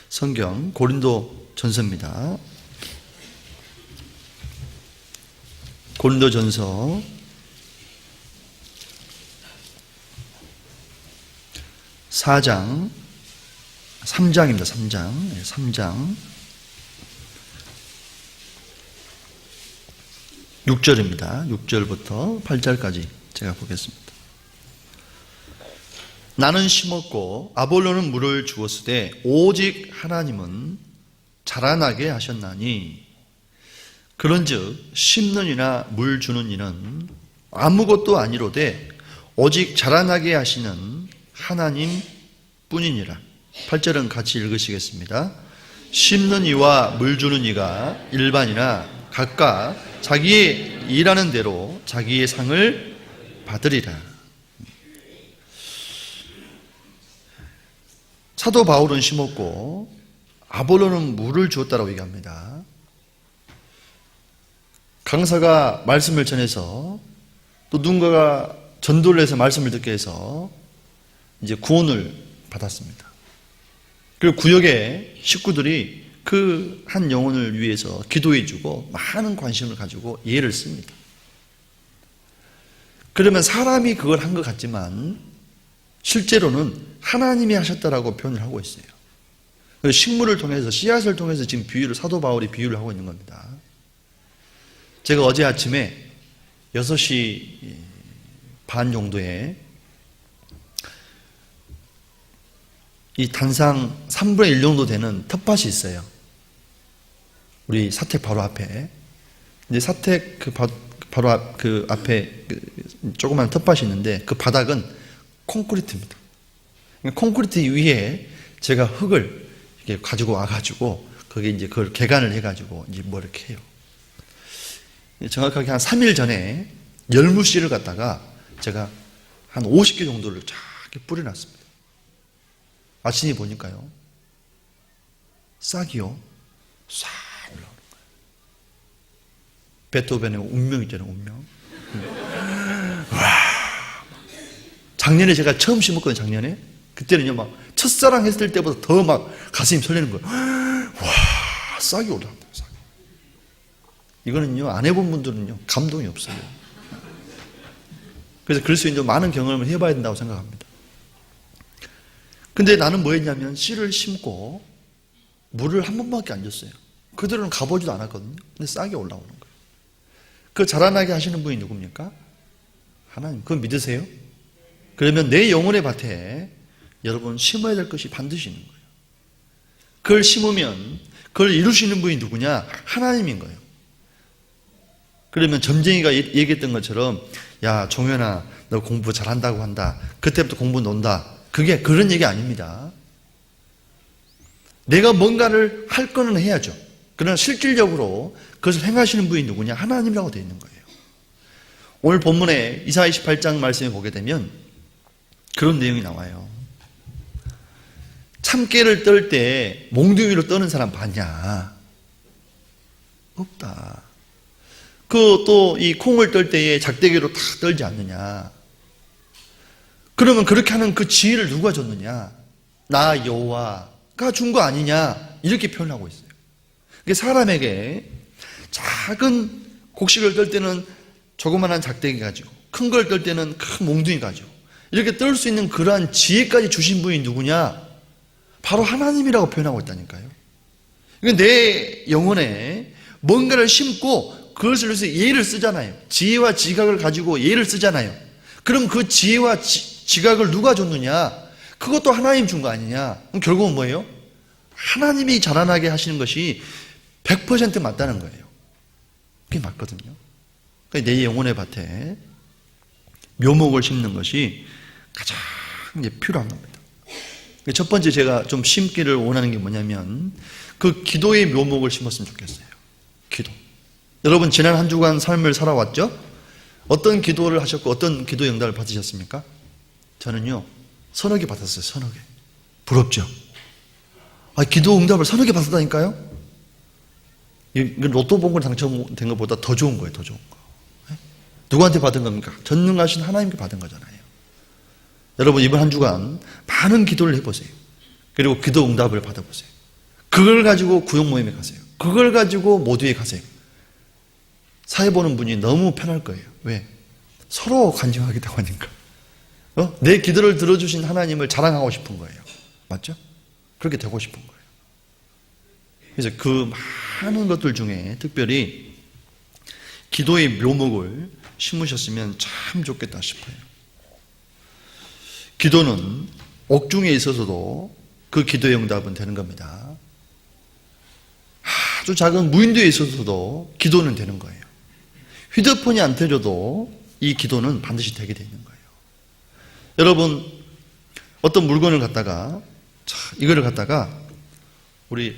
성경 고린도 전서입니다. 고린도 전서 4장 3장입니다. 3장 6절입니다. 6절부터 8절까지 제가 보겠습니다. 나는 심었고 아볼로는 물을 주었으되 오직 하나님은 자라나게 하셨나니 그런즉 심는 이나 물 주는 이는 아무것도 아니로되 오직 자라나게 하시는 하나님 뿐이니라. 8절은 같이 읽으시겠습니다. 심는 이와 물 주는 이가 일반이나 각각 자기의 일하는 대로 자기의 상을 받으리라. 사도 바울은 심었고 아볼로는 물을 주었다라고 얘기합니다. 강사가 말씀을 전해서 또 누군가가 전도를 해서 말씀을 듣게 해서 이제 구원을 받았습니다. 그리고 구역의 식구들이 그 한 영혼을 위해서 기도해주고 많은 관심을 가지고 예를 씁니다. 그러면 사람이 그걸 한 것 같지만 실제로는 하나님이 하셨다라고 표현을 하고 있어요. 식물을 통해서 씨앗을 통해서 지금 사도 바울이 비유를 하고 있는 겁니다. 제가 어제 아침에 6시 반 정도에 이 단상 3분의 1 정도 되는 텃밭이 있어요. 우리 사택 바로 앞에. 이제 사택 바로 앞에 조그만 텃밭이 있는데 그 바닥은 콘크리트입니다. 콘크리트 위에 제가 흙을 이렇게 가지고 와가지고 거기 이제 그걸 개간을 해가지고 이제 뭐 이렇게 해요. 정확하게 한 3일 전에 열무씨를 갖다가 제가 한 50개 정도를 쫙 뿌려놨습니다. 아침에 보니까요, 싹이요, 싹 올라오는 거예요. 베토벤의 운명 있잖아요, 운명. 와. 작년에 제가 처음 심었거든요, 작년에. 그때는요, 막, 첫사랑 했을 때보다 더 막 가슴이 설레는 거예요. 와, 싹이 올라옵니다, 싹이. 이거는요, 안 해본 분들은요, 감동이 없어요. 그래서 그럴 수 있는 많은 경험을 해봐야 된다고 생각합니다. 근데 나는 뭐 했냐면, 씨를 심고, 물을 한 번밖에 안 줬어요. 그들은 가보지도 않았거든요. 근데 싹이 올라오는 거예요. 그 자라나게 하시는 분이 누굽니까? 하나님. 그거 믿으세요? 그러면 내 영혼의 밭에 여러분 심어야 될 것이 반드시 있는 거예요. 그걸 심으면 그걸 이루시는 분이 누구냐? 하나님인 거예요. 그러면 점쟁이가 얘기했던 것처럼 야 종현아 너 공부 잘한다고 한다. 그때부터 공부 논다. 그게 그런 얘기 아닙니다. 내가 뭔가를 할 거는 해야죠. 그러나 실질적으로 그것을 행하시는 분이 누구냐? 하나님이라고 되어 있는 거예요. 오늘 본문에 이사야 28장 말씀에 보게 되면 그런 내용이 나와요. 참깨를 떨 때 몽둥이로 떠는 사람 봤냐? 없다. 그 또 이 콩을 떨 때에 작대기로 다 떨지 않느냐? 그러면 그렇게 하는 그 지혜를 누가 줬느냐? 나 여호와가 준 거 아니냐? 이렇게 표현하고 있어요. 사람에게 작은 곡식을 떨 때는 조그만한 작대기 가지고 큰 걸 떨 때는 큰 몽둥이 가지고 이렇게 떨 수 있는 그러한 지혜까지 주신 분이 누구냐? 바로 하나님이라고 표현하고 있다니까요. 내 영혼에 뭔가를 심고 그것을 위해서 예를 쓰잖아요. 지혜와 지각을 가지고 예를 쓰잖아요. 그럼 그 지혜와 지각을 누가 줬느냐? 그것도 하나님 준 거 아니냐? 그럼 결국은 뭐예요? 하나님이 자라나게 하시는 것이 100% 맞다는 거예요. 그게 맞거든요. 그러니까 내 영혼의 밭에 묘목을 심는 것이 가장 필요한 겁니다. 첫 번째 제가 좀 심기를 원하는 게 뭐냐면 그 기도의 묘목을 심었으면 좋겠어요. 기도. 여러분 지난 한 주간 삶을 살아왔죠? 어떤 기도를 하셨고 어떤 기도 응답을 받으셨습니까? 저는요 3개 받았어요. 3개. 부럽죠? 기도 응답을 3개 받았다니까요? 로또 복권 당첨된 것보다 더 좋은 거예요. 더 좋은 거. 누구한테 받은 겁니까? 전능하신 하나님께 받은 거잖아요. 여러분 이번 한 주간 많은 기도를 해보세요. 그리고 기도 응답을 받아보세요. 그걸 가지고 구역 모임에 가세요. 그걸 가지고 모두에 가세요. 사회 보는 분이 너무 편할 거예요. 왜? 서로 간증하기도 하니까. 내 기도를 들어주신 하나님을 자랑하고 싶은 거예요. 맞죠? 그렇게 되고 싶은 거예요. 그래서 그 많은 것들 중에 특별히 기도의 묘목을 심으셨으면 참 좋겠다 싶어요. 기도는 옥중에 있어서도 그 기도의 응답은 되는 겁니다. 아주 작은 무인도에 있어서도 기도는 되는 거예요. 휴대폰이 안 터져도 이 기도는 반드시 되게 되는 거예요. 여러분 어떤 물건을 갖다가 이거를 갖다가 우리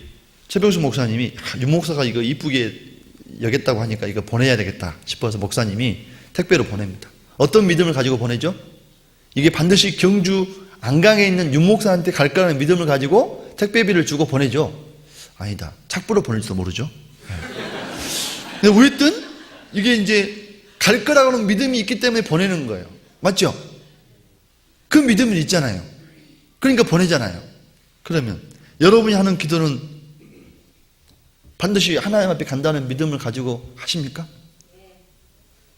최병수 목사님이 윤 목사가 이거 이쁘게 여겼다고 하니까 이거 보내야 되겠다 싶어서 목사님이 택배로 보냅니다. 어떤 믿음을 가지고 보내죠? 이게 반드시 경주 안강에 있는 윤 목사한테 갈 거라는 믿음을 가지고 택배비를 주고 보내죠. 아니다. 착부로 보낼지도 모르죠. 근데 어쨌든 이게 이제 갈 거라고는 믿음이 있기 때문에 보내는 거예요. 맞죠? 그 믿음은 있잖아요. 그러니까 보내잖아요. 그러면 여러분이 하는 기도는 반드시 하나님 앞에 간다는 믿음을 가지고 하십니까?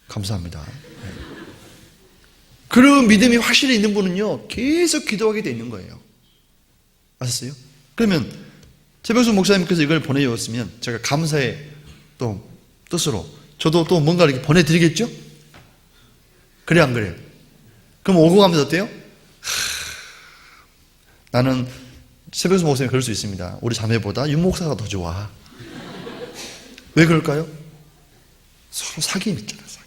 감사합니다. 그런 믿음이 확실히 있는 분은요 계속 기도하게 돼 있는 거예요. 아셨어요? 그러면 최병수 목사님께서 이걸 보내주었으면 제가 감사의 또 뜻으로 저도 또 뭔가 이렇게 보내드리겠죠? 그래 안 그래요? 그럼 오고 가면서 어때요? 나는 최병수 목사님이 그럴 수 있습니다. 우리 자매보다 윤 목사가 더 좋아. 왜 그럴까요? 서로 사귐 있잖아요. 사귐.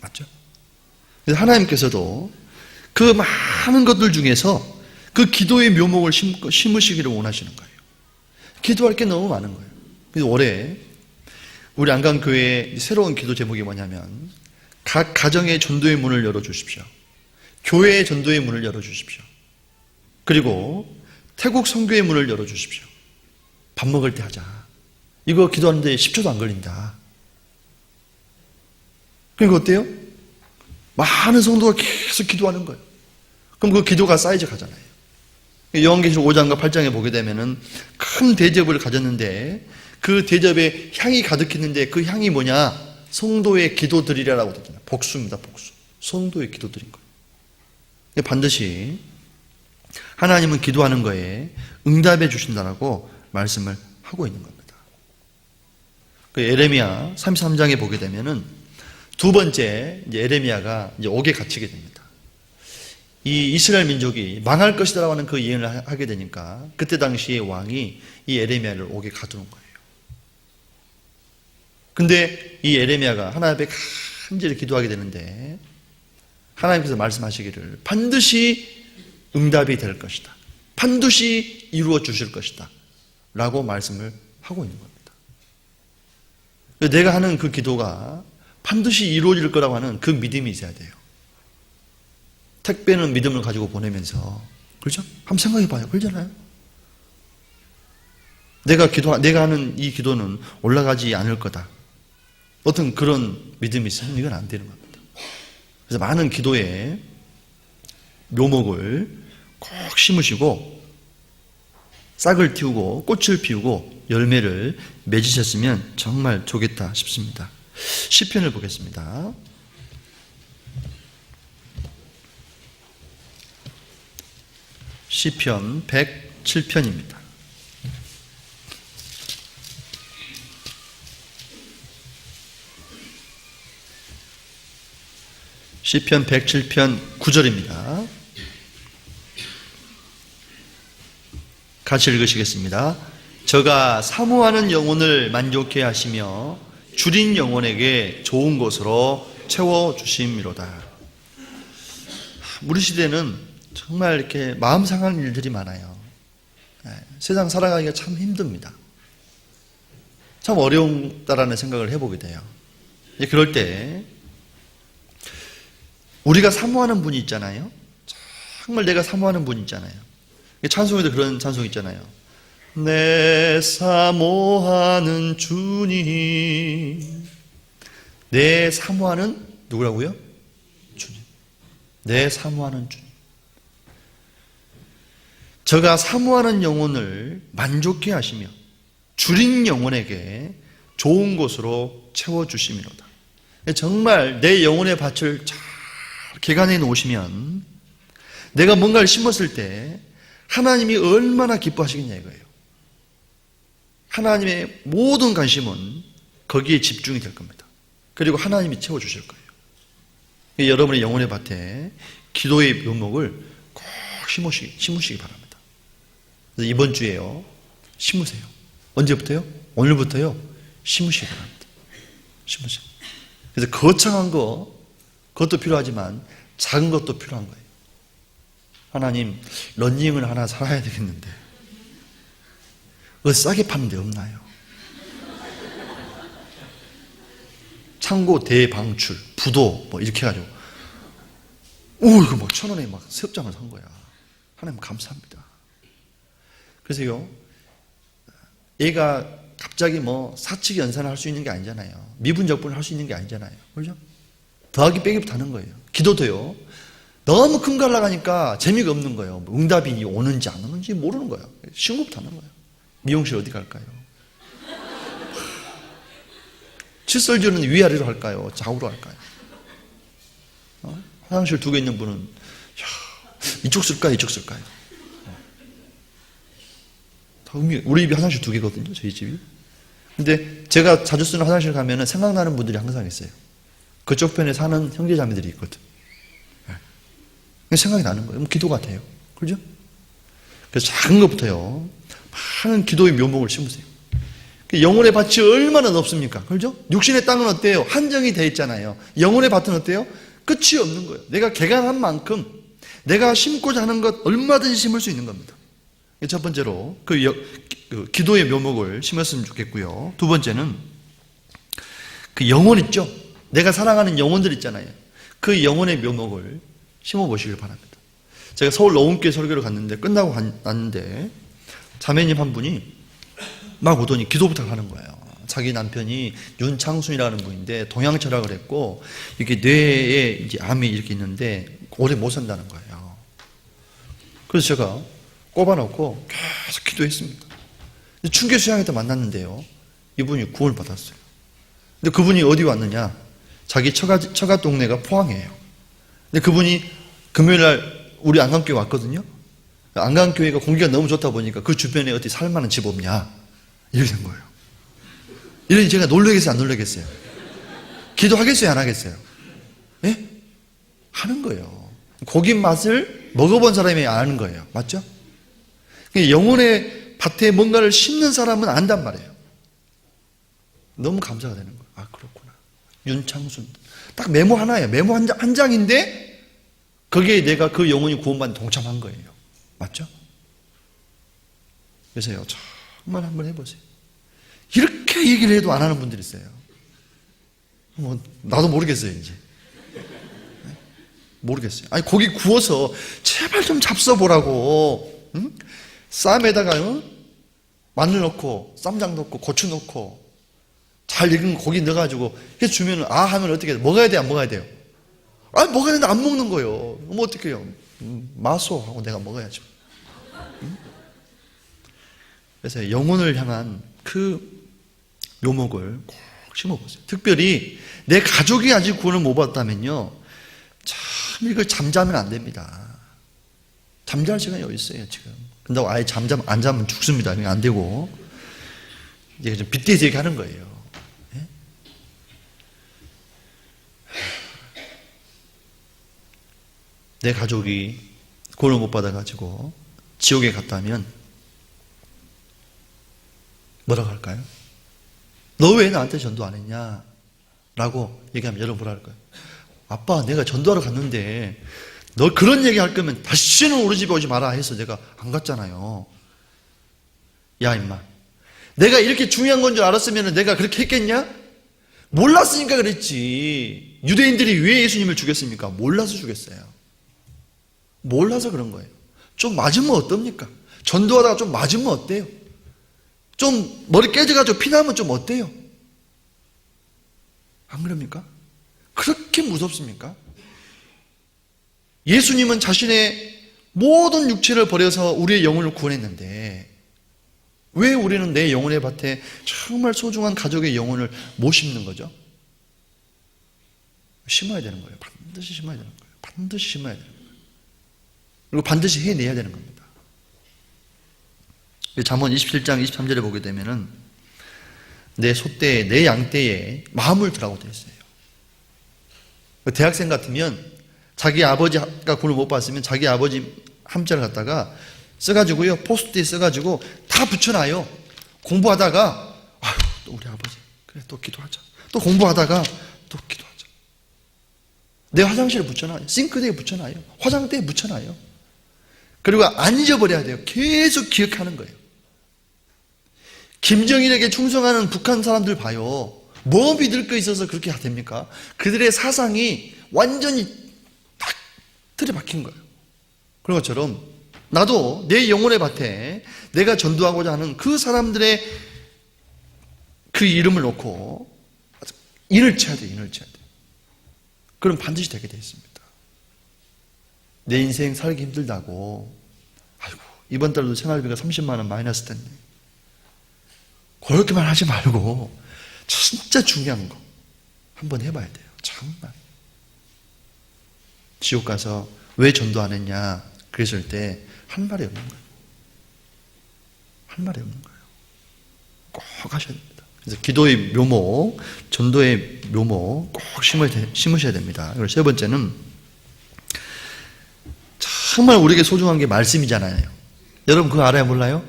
맞죠? 그래서 하나님께서도 그 많은 것들 중에서 그 기도의 묘목을 심으시기를 원하시는 거예요. 기도할 게 너무 많은 거예요. 그래서 올해 우리 안강교회의 새로운 기도 제목이 뭐냐면 각 가정의 전도의 문을 열어주십시오. 교회의 전도의 문을 열어주십시오. 그리고 태국 선교의 문을 열어주십시오. 밥 먹을 때 하자. 이거 기도하는데 10초도 안 걸린다. 그러니까 어때요? 많은 성도가 계속 기도하는 거예요. 그럼 그 기도가 쌓이져 가잖아요. 요한계시록 5장과 8장에 보게 되면은 큰 대접을 가졌는데 그 대접에 향이 가득했는데 그 향이 뭐냐? 성도의 기도드리라라고 되잖아요. 복수입니다, 복수. 성도의 기도드린 거예요. 반드시 하나님은 기도하는 거에 응답해 주신다라고 말씀을 하고 있는 겁니다. 그 예레미야 33장에 보게 되면은 두 번째 예레미야가 이제 옥에 갇히게 됩니다. 이 이스라엘 민족이 망할 것이다라고 하는 그 예언을 하게 되니까 그때 당시에 왕이 이 예레미야를 옥에 가두는 거예요. 근데 이 예레미야가 하나님 앞에 간절히 기도하게 되는데 하나님께서 말씀하시기를 반드시 응답이 될 것이다. 반드시 이루어 주실 것이다. 라고 말씀을 하고 있는 겁니다. 내가 하는 그 기도가 반드시 이루어질 거라고 하는 그 믿음이 있어야 돼요. 택배는 믿음을 가지고 보내면서, 그렇죠? 한번 생각해 봐요. 그러잖아요. 내가 하는 이 기도는 올라가지 않을 거다. 어떤 그런 믿음이 있으면 이건 안 되는 겁니다. 그래서 많은 기도의 묘목을 꼭 심으시고 싹을 틔우고 꽃을 피우고 열매를 맺으셨으면 정말 좋겠다 싶습니다. 시편을 보겠습니다. 시편 107편입니다. 시편 107편 9절입니다. 같이 읽으시겠습니다. 저가 사모하는 영혼을 만족해 하시며 줄인 영혼에게 좋은 것으로 채워주심이로다. 우리 시대는 정말 이렇게 마음 상하는 일들이 많아요. 세상 살아가기가 참 힘듭니다. 참 어려운다라는 생각을 해보게 돼요. 그럴 때 우리가 사모하는 분이 있잖아요. 정말 내가 사모하는 분이 있잖아요. 찬송에도 그런 찬송 있잖아요. 내 사모하는 주님. 내 사모하는 누구라고요? 주님. 내 사모하는 주님. 저가 사모하는 영혼을 만족해 하시며 줄인 영혼에게 좋은 곳으로 채워주심이로다. 정말 내 영혼의 밭을 잘 개간해 놓으시면 내가 뭔가를 심었을 때 하나님이 얼마나 기뻐하시겠냐 이거예요. 하나님의 모든 관심은 거기에 집중이 될 겁니다. 그리고 하나님이 채워주실 거예요. 여러분의 영혼의 밭에 기도의 묘목을 꼭 심으시기 바랍니다. 그래서 이번 주에요, 심으세요. 언제부터요? 오늘부터요, 심으시기 바랍니다. 심으세요. 그래서 거창한 그것도 필요하지만 작은 것도 필요한 거예요. 하나님, 런닝을 하나 살아야 되겠는데 싸게 파는 데 없나요? 창고 대방출, 부도 이렇게 해가지고 이거 1,000원에 새우장을 산 거야. 하나님 감사합니다. 그래서요, 얘가 갑자기 사칙 연산을 할 수 있는 게 아니잖아요. 미분적분을 할 수 있는 게 아니잖아요. 그렇죠? 더하기 빼기부터 하는 거예요. 기도도요, 너무 큰 거 하려고 재미가 없는 거예요. 응답이 오는지 안 오는지 모르는 거예요. 신고부터 하는 거예요. 미용실 어디 갈까요? 칫솔질은 위아래로 할까요? 좌우로 할까요? 화장실 2개 있는 분은 이쪽 쓸까요? 이쪽 쓸까요? 우리 집이 화장실 2개거든요. 저희 집이. 근데 제가 자주 쓰는 화장실 가면은 생각나는 분들이 항상 있어요. 그쪽 편에 사는 형제자매들이 있거든. 생각이 나는 거예요. 기도 같아요. 그렇죠? 그래서 작은 것부터요, 많은 기도의 묘목을 심으세요. 영혼의 밭이 얼마나 넓습니까? 그렇죠? 육신의 땅은 어때요? 한정이 되어 있잖아요. 영혼의 밭은 어때요? 끝이 없는 거예요. 내가 개간한 만큼 내가 심고자 하는 것 얼마든지 심을 수 있는 겁니다. 첫 번째로 그 기도의 묘목을 심었으면 좋겠고요. 두 번째는 그 영혼 있죠? 내가 사랑하는 영혼들 있잖아요. 그 영혼의 묘목을 심어보시길 바랍니다. 제가 서울 노은교회 설교를 갔는데 끝나고 왔는데 자매님 한 분이 막 오더니 기도부터 하는 거예요. 자기 남편이 윤창순이라는 분인데 동양 철학을 했고 이렇게 뇌에 이제 암이 이렇게 있는데 오래 못 산다는 거예요. 그래서 제가 꼽아놓고 계속 기도했습니다. 충계 수양회 때 만났는데요. 이분이 구원을 받았어요. 근데 그분이 어디 왔느냐? 자기 처가 동네가 포항이에요. 근데 그분이 금요일날 우리 안강교회 왔거든요. 안강교회가 공기가 너무 좋다 보니까 그 주변에 어디 살만한 집 없냐? 이렇게 된 거예요. 이러니 제가 놀라겠어요, 안 놀라겠어요? 기도하겠어요, 안 하겠어요? 예? 하는 거예요. 고기 맛을 먹어본 사람이 아는 거예요. 맞죠? 영혼의 밭에 뭔가를 심는 사람은 안단 말이에요. 너무 감사가 되는 거예요. 아, 그렇구나. 윤창순. 딱 메모 하나예요. 메모 한 장인데 거기에 내가 그 영혼이 구원받는 동참한 거예요. 맞죠? 그래서요, 정말 한번 해보세요. 이렇게 얘기를 해도 안 하는 분들이 있어요. 뭐 나도 모르겠어요, 이제. 모르겠어요. 아니, 고기 구워서 제발 좀 잡숴보라고. 응? 쌈에다가 마늘 넣고 쌈장 넣고 고추 넣고 잘 익은 고기 넣어가지고 해서 주면은 아 하면 어떻게 해요? 먹어야 돼요, 안 먹어야 돼요? 아, 먹어야 되는데 안 먹는 거예요. 뭐 어떻게 해요? 마소 하고 내가 먹어야죠. 응? 그래서 영혼을 향한 그 묘목을 꼭 심어보세요. 특별히 내 가족이 아직 구원을 못 받았다면요, 참 이걸 잠자면 안 됩니다. 잠잘 시간이 어디 있어요, 지금. 근데 아예 안 자면 죽습니다. 안 되고. 이제 좀 빗대서 얘기 하는 거예요. 예? 내 가족이 구원을 못 받아가지고 지옥에 갔다면 뭐라고 할까요? 너 왜 나한테 전도 안 했냐? 라고 얘기하면 여러분 뭐라 할까요? 아빠, 내가 전도하러 갔는데 너 그런 얘기 할 거면 다시는 우리 집에 오지 마라 해서 내가 안 갔잖아요. 야, 임마. 내가 이렇게 중요한 건 줄 알았으면 내가 그렇게 했겠냐? 몰랐으니까 그랬지. 유대인들이 왜 예수님을 죽였습니까? 몰라서 죽였어요. 몰라서 그런 거예요. 좀 맞으면 어떻습니까? 전도하다가 좀 맞으면 어때요? 좀 머리 깨져가지고 피나면 좀 어때요? 안 그럽니까? 그렇게 무섭습니까? 예수님은 자신의 모든 육체를 버려서 우리의 영혼을 구원했는데 왜 우리는 내 영혼의 밭에 정말 소중한 가족의 영혼을 못 심는 거죠? 심어야 되는 거예요. 반드시 심어야 되는 거예요. 반드시 심어야 되는 거예요. 그리고 반드시 해내야 되는 겁니다. 잠언 27장 23절에 보게 되면은 내 소떼에 내 양떼에 마음을 두라고 되어 있어요. 대학생 같으면 자기 아버지가 구원을 못 받았으면 자기 아버지 함자를 갖다가 써가지고요, 포스트잇 써가지고 다 붙여놔요. 공부하다가 아유, 또 우리 아버지 그래 또 기도하자. 또 공부하다가 또 기도하자. 내 화장실에 붙여놔요. 싱크대에 붙여놔요. 화장대에 붙여놔요. 그리고 안 잊어버려야 돼요. 계속 기억하는 거예요. 김정일에게 충성하는 북한 사람들 봐요. 뭐 믿을 거 있어서 그렇게 됩니까? 그들의 사상이 완전히 딱 들여박힌 거예요. 그런 것처럼 나도 내 영혼의 밭에 내가 전도하고자 하는 그 사람들의 그 이름을 놓고 인을 쳐야 돼요. 인을 쳐야 돼요. 그럼 반드시 되게 되어 있습니다. 내 인생 살기 힘들다고 아이고 이번 달도 생활비가 30만 원 마이너스 됐네. 그렇게만 하지 말고 진짜 중요한 거 한번 해봐야 돼요. 정말. 지옥 가서 왜 전도 안 했냐 그랬을 때 한 말이 없는 거예요. 한 말이 없는 거예요. 꼭 하셔야 됩니다. 그래서 기도의 묘목, 전도의 묘목 꼭 심으셔야 됩니다. 그리고 세 번째는 정말 우리에게 소중한 게 말씀이잖아요. 여러분 그거 알아요? 몰라요?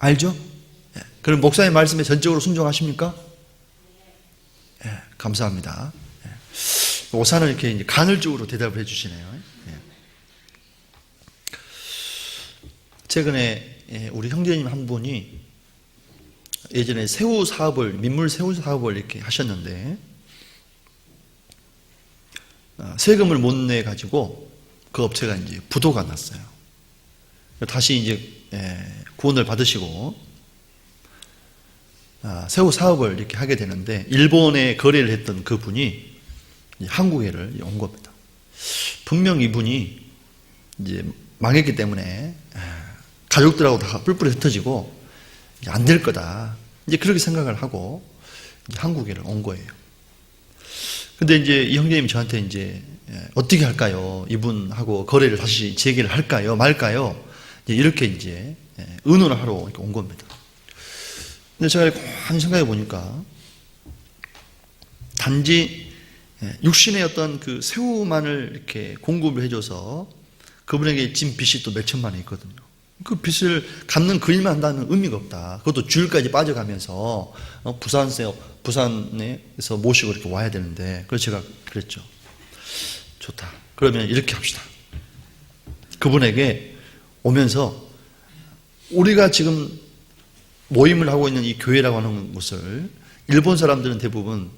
알죠? 예. 그럼 목사님 말씀에 전적으로 순종하십니까? 예, 감사합니다. 예. 오사는 이렇게 이제 간헐적으로 대답을 해주시네요. 예. 최근에 우리 형제님 한 분이 예전에 새우 사업을, 민물 새우 사업을 이렇게 하셨는데 세금을 못 내 가지고 그 업체가 이제 부도가 났어요. 다시 이제 구원을 받으시고 새우 사업을 이렇게 하게 되는데 일본에 거래를 했던 그 분이 한국에 온 겁니다. 분명 이분이 이제 망했기 때문에 가족들하고 다 뿔뿔이 흩어지고 안 될 거다. 이제 그렇게 생각을 하고 이제 한국에 온 거예요. 근데 이제 이 형제님이 저한테 이제 어떻게 할까요? 이분하고 거래를 다시 재개를 할까요? 말까요? 이렇게 이제 의논을 하러 이렇게 온 겁니다. 근데 제가 이렇게 한 생각해 보니까 단지 육신의 어떤 그 새우만을 이렇게 공급을 해줘서 그분에게 진 빚이 또 몇천만 원 있거든요. 그 빚을 갚는 그 일만 한다는 의미가 없다. 그것도 주일까지 빠져가면서 부산에서 모시고 이렇게 와야 되는데, 그래서 제가 그랬죠. 좋다. 그러면 이렇게 합시다. 그분에게 오면서 우리가 지금 모임을 하고 있는 이 교회라고 하는 곳을 일본 사람들은 대부분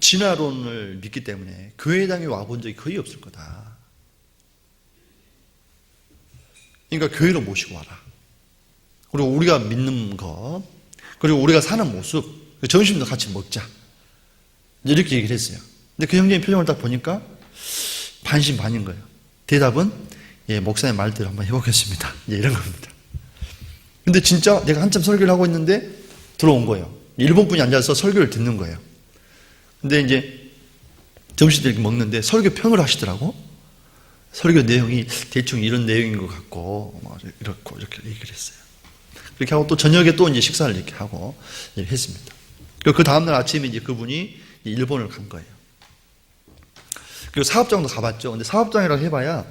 진화론을 믿기 때문에 교회당에 와본 적이 거의 없을 거다. 그러니까 교회로 모시고 와라. 그리고 우리가 믿는 것, 그리고 우리가 사는 모습, 점심도 같이 먹자. 이렇게 얘기를 했어요. 근데 그 형제의 표정을 딱 보니까 반신반인 거예요. 대답은 목사님 말대로 한번 해보겠습니다. 이런 겁니다. 근데 진짜 내가 한참 설교를 하고 있는데 들어온 거예요. 일본 분이 앉아서 설교를 듣는 거예요. 근데 이제 점심때 이렇게 먹는데 설교 평을 하시더라고. 설교 내용이 대충 이런 내용인 것 같고, 이렇게 얘기를 했어요. 그렇게 하고 또 저녁에 또 이제 식사를 이렇게 하고 이렇게 했습니다. 그 다음날 아침에 이제 그분이 일본을 간 거예요. 그리고 사업장도 가봤죠. 근데 사업장이라고 해봐야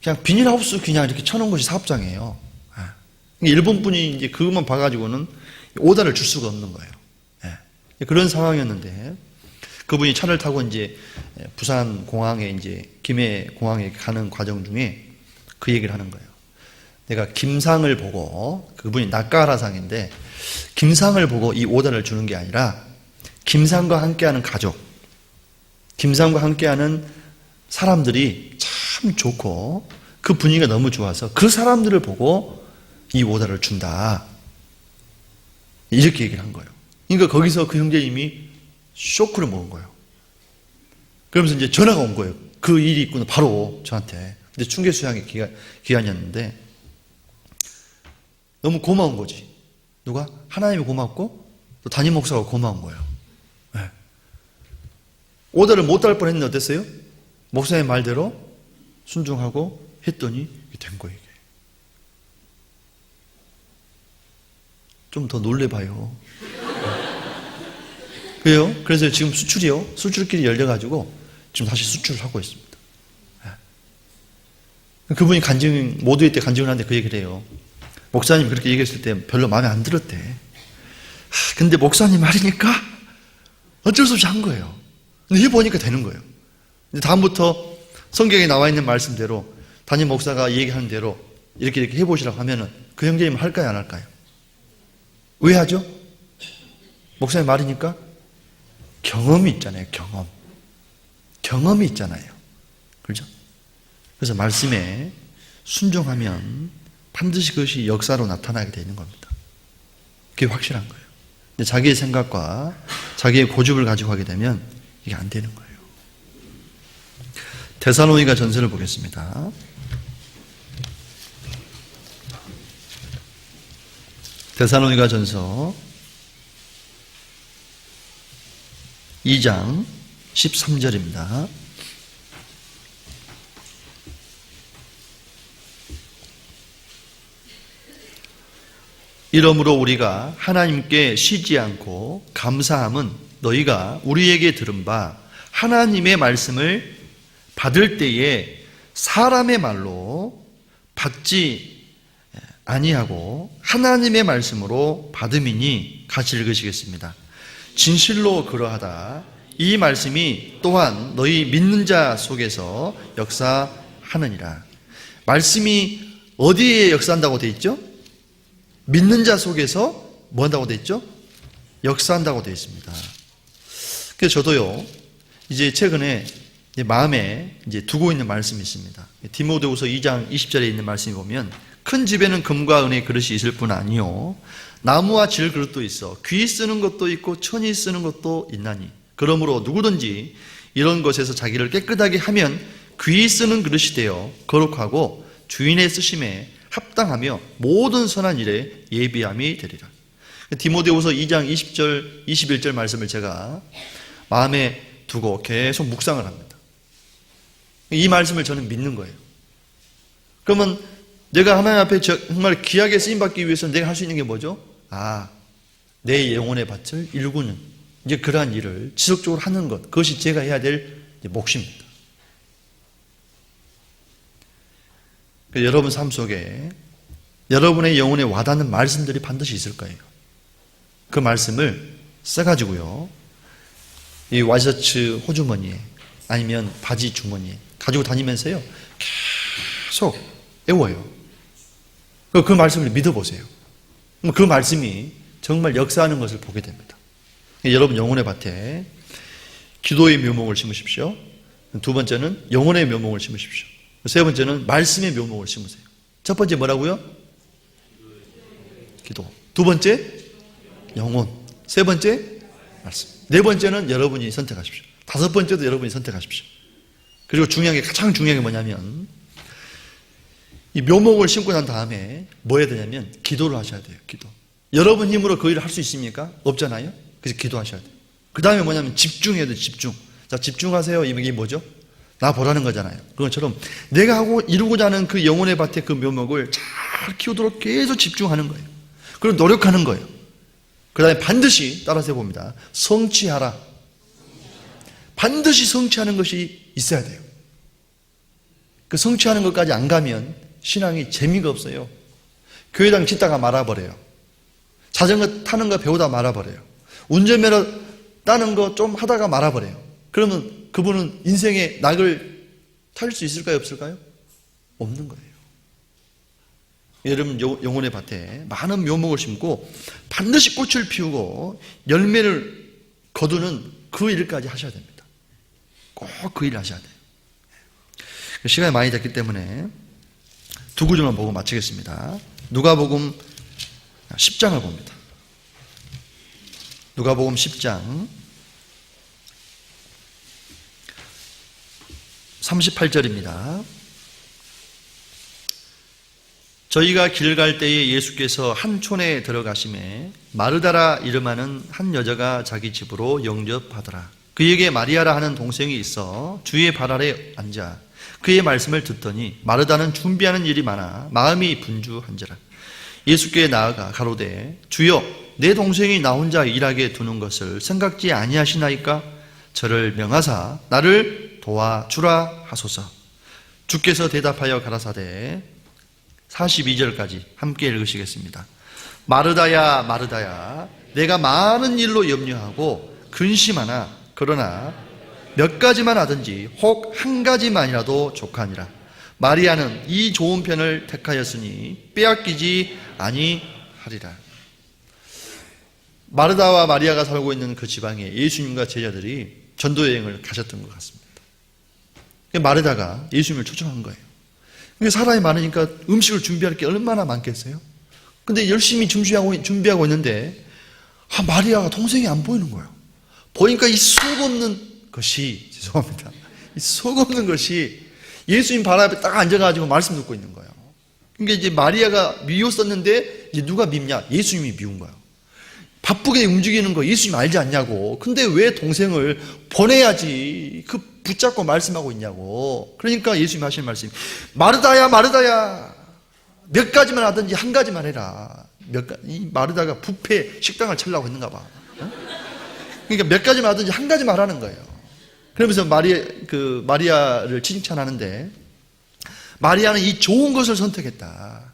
그냥 비닐하우스 그냥 이렇게 쳐놓은 것이 사업장이에요. 일본 분이 이제 그것만 봐가지고는 오다를 줄 수가 없는 거예요. 그런 상황이었는데 그분이 차를 타고 이제 부산 공항에 이제 김해 공항에 가는 과정 중에 그 얘기를 하는 거예요. 내가 김상을 보고, 그분이 낙가라상인데 김상을 보고 이 오다를 주는 게 아니라 김상과 함께하는 가족, 김상과 함께하는 사람들이 참 좋고 그 분위기가 너무 좋아서 그 사람들을 보고 이 오다를 준다. 이렇게 얘기를 한 거예요. 그러니까 거기서 그 형제님이 쇼크를 먹은 거예요. 그러면서 이제 전화가 온 거예요. 그 일이 있구나, 바로 저한테. 근데 충계 수양의 기간이었는데 너무 고마운 거지. 누가? 하나님이 고맙고 또 담임 목사가 고마운 거예요. 네. 오다를 못 달 뻔했는데 어땠어요? 목사의 말대로 순종하고 했더니 된 거예요. 좀 더 놀래봐요. 왜요? 그래서 지금 수출길이 열려가지고 지금 다시 수출을 하고 있습니다. 그분이 모두의 때 간증을 하는데 그 얘기를 해요. 목사님이 그렇게 얘기했을 때 별로 마음에 안 들었대. 근데 목사님 말이니까 어쩔 수 없이 한 거예요. 근데 해보니까 되는 거예요. 근데 다음부터 성경에 나와 있는 말씀대로 담임 목사가 얘기하는 대로 이렇게 해보시라고 하면은 그 형제님 할까요, 안 할까요? 왜 하죠? 목사님 말이니까 경험이 있잖아요. 경험이 있잖아요. 그렇죠? 그래서 말씀에 순종하면 반드시 그것이 역사로 나타나게 되는 겁니다. 그게 확실한 거예요. 근데 자기의 생각과 자기의 고집을 가지고 하게 되면 이게 안 되는 거예요. 데살로니가 전서를 보겠습니다. 데살로니가 전서 2장 13절입니다. 이러므로 우리가 하나님께 쉬지 않고 감사함은 너희가 우리에게 들은 바 하나님의 말씀을 받을 때에 사람의 말로 받지 아니하고 하나님의 말씀으로 받음이니 같이 읽으시겠습니다. 진실로 그러하다. 이 말씀이 또한 너희 믿는 자 속에서 역사하느니라. 말씀이 어디에 역사한다고 되어 있죠? 믿는 자 속에서 뭐 한다고 되어 있죠? 역사한다고 되어 있습니다. 그래서 저도요, 이제 최근에 마음에 이제 두고 있는 말씀이 있습니다. 디모데후서 2장 20절에 있는 말씀이 보면 큰 집에는 금과 은의 그릇이 있을 뿐 아니요 나무와 질 그릇도 있어 귀 쓰는 것도 있고 천이 쓰는 것도 있나니 그러므로 누구든지 이런 것에서 자기를 깨끗하게 하면 귀 쓰는 그릇이 되어 거룩하고 주인의 쓰심에 합당하며 모든 선한 일에 예비함이 되리라. 디모데후서 2장 20절 21절 말씀을 제가 마음에 두고 계속 묵상을 합니다. 이 말씀을 저는 믿는 거예요. 그러면 내가 하나님 앞에 정말 귀하게 쓰임받기 위해서 내가 할 수 있는 게 뭐죠? 내 영혼의 밭을 일구는 이제 그러한 일을 지속적으로 하는 것, 그것이 제가 해야 될 몫입니다. 여러분 삶 속에 여러분의 영혼에 와닿는 말씀들이 반드시 있을 거예요. 그 말씀을 써가지고요, 이 와이셔츠 호주머니에 아니면 바지 주머니에 가지고 다니면서요 계속 애워요. 그 말씀을 믿어보세요. 그 말씀이 정말 역사하는 것을 보게 됩니다. 여러분 영혼의 밭에 기도의 묘목을 심으십시오. 두 번째는 영혼의 묘목을 심으십시오. 세 번째는 말씀의 묘목을 심으세요. 첫 번째 뭐라고요? 기도. 두 번째 영혼. 세 번째 말씀. 네 번째는 여러분이 선택하십시오. 다섯 번째도 여러분이 선택하십시오. 그리고 가장 중요한 게 뭐냐면 이 묘목을 심고 난 다음에 뭐 해야 되냐면 기도를 하셔야 돼요. 기도. 여러분 힘으로 그 일을 할 수 있습니까? 없잖아요. 그래서 기도하셔야 돼요. 그 다음에 뭐냐면 집중해야 돼요. 집중. 자, 집중하세요. 이게 뭐죠? 나 보라는 거잖아요. 그것처럼 내가 이루고자 하는 그 영혼의 밭의 그 묘목을 잘 키우도록 계속 집중하는 거예요. 그리고 노력하는 거예요. 그 다음에 반드시 따라서 해봅니다. 성취하라. 반드시 성취하는 것이 있어야 돼요. 그 성취하는 것까지 안 가면 신앙이 재미가 없어요. 교회당 짓다가 말아버려요. 자전거 타는 거 배우다 말아버려요. 운전면허 따는 거 좀 하다가 말아버려요. 그러면 그분은 인생의 낙을 탈 수 있을까요? 없을까요? 없는 거예요. 여러분 영혼의 밭에 많은 묘목을 심고 반드시 꽃을 피우고 열매를 거두는 그 일까지 하셔야 됩니다. 꼭 그 일을 하셔야 돼요. 시간이 많이 됐기 때문에 두 구절만 보고 마치겠습니다. 누가복음 10장을 봅니다. 누가복음 10장 38절입니다. 저희가 길 갈 때에 예수께서 한 촌에 들어가심에 마르다라 이름하는 한 여자가 자기 집으로 영접하더라. 그에게 마리아라 하는 동생이 있어 주의 발 아래 앉아 그의 말씀을 듣더니 마르다는 준비하는 일이 많아 마음이 분주한지라. 예수께 나아가 가로되 주여 내 동생이 나 혼자 일하게 두는 것을 생각지 아니하시나이까? 저를 명하사 나를 도와주라 하소서. 주께서 대답하여 가라사대 42절까지 함께 읽으시겠습니다. 마르다야 마르다야 내가 많은 일로 염려하고 근심하나 그러나 몇 가지만 하든지 혹 한 가지만이라도 족하니라. 마리아는 이 좋은 편을 택하였으니 빼앗기지 아니하리라. 마르다와 마리아가 살고 있는 그 지방에 예수님과 제자들이 전도여행을 가셨던 것 같습니다. 마르다가 예수님을 초청한 거예요. 사람이 많으니까 음식을 준비할 게 얼마나 많겠어요? 근데 열심히 준비하고 있는데 마리아가 동생이 안 보이는 거예요. 보니까 이 속없는 것이 죄송합니다. 이 속없는 것이 예수님 발 앞에 딱 앉아가지고 말씀 듣고 있는 거예요. 그러니까 이제 마리아가 미웠었는데 이제 누가 밉냐? 예수님이 미운 거예요. 바쁘게 움직이는 거 예수님 알지 않냐고. 근데 왜 동생을 보내야지 그 붙잡고 말씀하고 있냐고. 그러니까 예수님 하시는 말씀이 마르다야 마르다야 몇 가지만 하든지 한 가지만 해라. 이 마르다가 뷔페 식당을 차려고 했는가 봐. 그러니까 몇 가지만 하든지 한 가지만 하라는 거예요. 그러면서 마리아를 칭찬하는데 마리아는 이 좋은 것을 선택했다.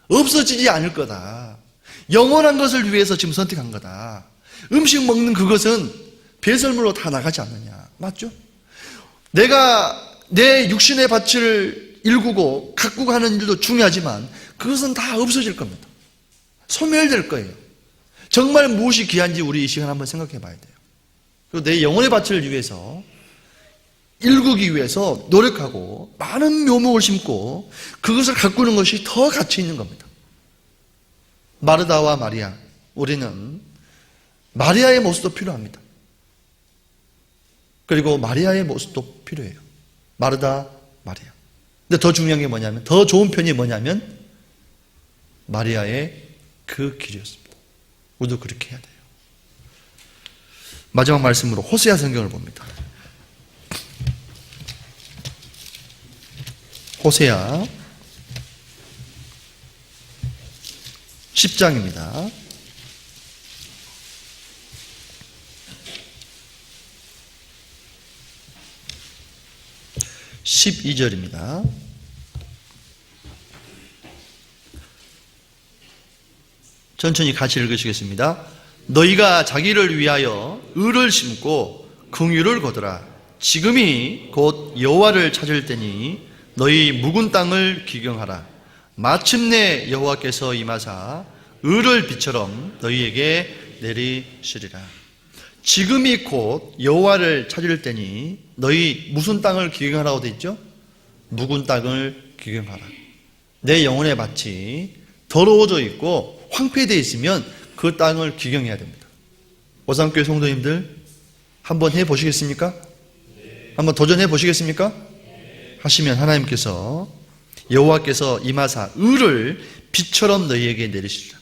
없어지지 않을 거다. 영원한 것을 위해서 지금 선택한 거다. 음식 먹는 그것은 배설물로 다 나가지 않느냐. 맞죠? 내가 내 육신의 밭을 일구고 가꾸고 하는 일도 중요하지만 그것은 다 없어질 겁니다. 소멸될 거예요. 정말 무엇이 귀한지 우리 이 시간 한번 생각해 봐야 돼요. 그리고 내 영혼의 밭을 위해서 일구기 위해서 노력하고 많은 묘목을 심고 그것을 가꾸는 것이 더 가치 있는 겁니다. 마르다와 마리아, 우리는 마리아의 모습도 필요합니다. 그리고 마리아의 모습도 필요해요. 마르다, 마리아. 근데 더 중요한 게 뭐냐면, 더 좋은 편이 뭐냐면 마리아의 그 길이었습니다. 우리도 그렇게 해야 돼요. 마지막 말씀으로 호세아 성경을 봅니다. 호세아 10장입니다. 12절입니다. 천천히 같이 읽으시겠습니다. 너희가 자기를 위하여 의를 심고 긍휼을 거두라. 지금이 곧 여호와를 찾을 때니 너희 묵은 땅을 기경하라. 마침내 여호와께서 임하사 의를 비처럼 너희에게 내리시리라. 지금이 곧 여호와를 찾을 때니 너희 무슨 땅을 기경하라고 되어 있죠? 묵은 땅을 기경하라. 내 영혼의 밭이 더러워져 있고 황폐되어 있으면 그 땅을 기경해야 됩니다. 오산교회 성도님들 한번 해보시겠습니까? 한번 도전해 보시겠습니까? 하시면 하나님께서 여호와께서 임하사 의를 빛처럼 너희에게 내리시리라.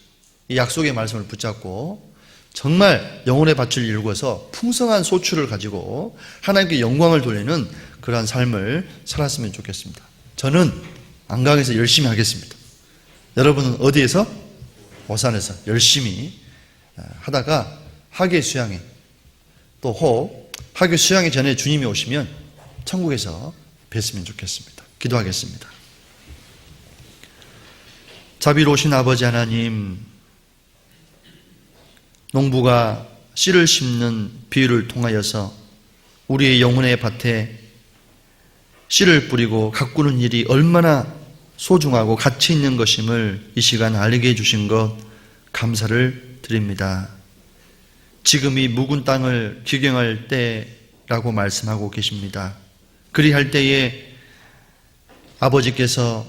이 약속의 말씀을 붙잡고 정말 영혼의 밭을 일궈서 풍성한 소출을 가지고 하나님께 영광을 돌리는 그러한 삶을 살았으면 좋겠습니다. 저는 안강에서 열심히 하겠습니다. 여러분은 어디에서? 오산에서 열심히 하다가 학예 수양회 또 혹 학예 수양회 전에 주님이 오시면 천국에서 뵀으면 좋겠습니다. 기도하겠습니다. 자비로우신 아버지 하나님, 농부가 씨를 심는 비유를 통하여서 우리의 영혼의 밭에 씨를 뿌리고 가꾸는 일이 얼마나 소중하고 가치 있는 것임을 이 시간 알게 해주신 것 감사를 드립니다. 지금이 묵은 땅을 기경할 때라고 말씀하고 계십니다. 그리할 때에 아버지께서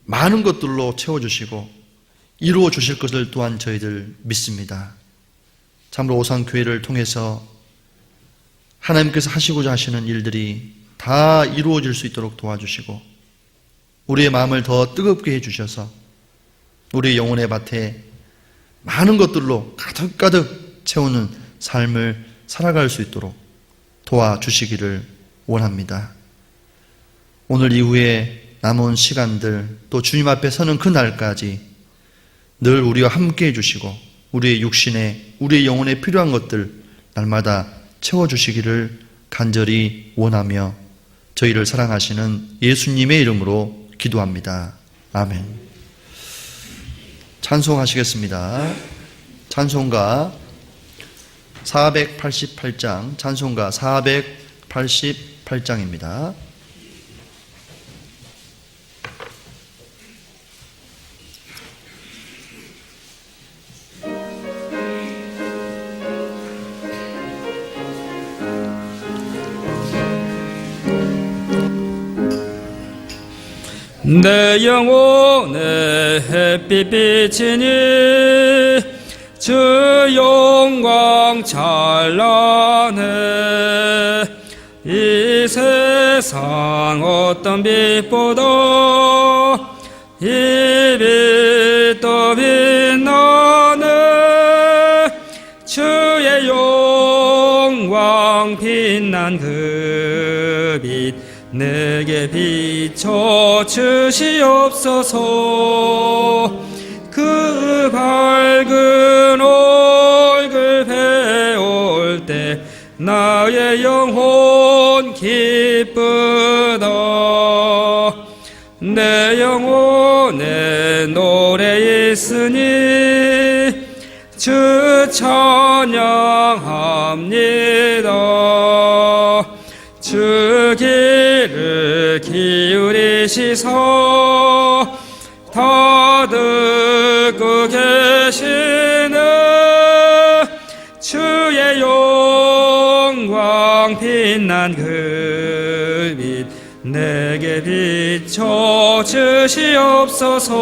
많은 것들로 채워주시고 이루어 주실 것을 또한 저희들 믿습니다. 참으로 오산교회를 통해서 하나님께서 하시고자 하시는 일들이 다 이루어질 수 있도록 도와주시고 우리의 마음을 더 뜨겁게 해주셔서 우리의 영혼의 밭에 많은 것들로 가득가득 채우는 삶을 살아갈 수 있도록 도와주시기를 원합니다. 오늘 이후에 남은 시간들 또 주님 앞에 서는 그날까지 늘 우리와 함께 해주시고 우리의 육신에 우리의 영혼에 필요한 것들 날마다 채워주시기를 간절히 원하며 저희를 사랑하시는 예수님의 이름으로 기도합니다. 아멘. 찬송하시겠습니다. 찬송가 488장, 찬송가 488장입니다. 내 영혼의 햇빛 비치니 주 영광 찬란해. 이 세상 어떤 빛보다 이 빛도 빛나네. 주의 영광 빛난 그 빛 내게 비춰 주시옵소서. 그 밝은 얼굴 배울 때 나의 영혼 기쁘다. 내 영혼에 노래 있으니 주 찬양합니다. 주 길을 기울이시사 다 듣고 계시네. 주의 영광 빛난 그 빛 내게 비춰 주시옵소서.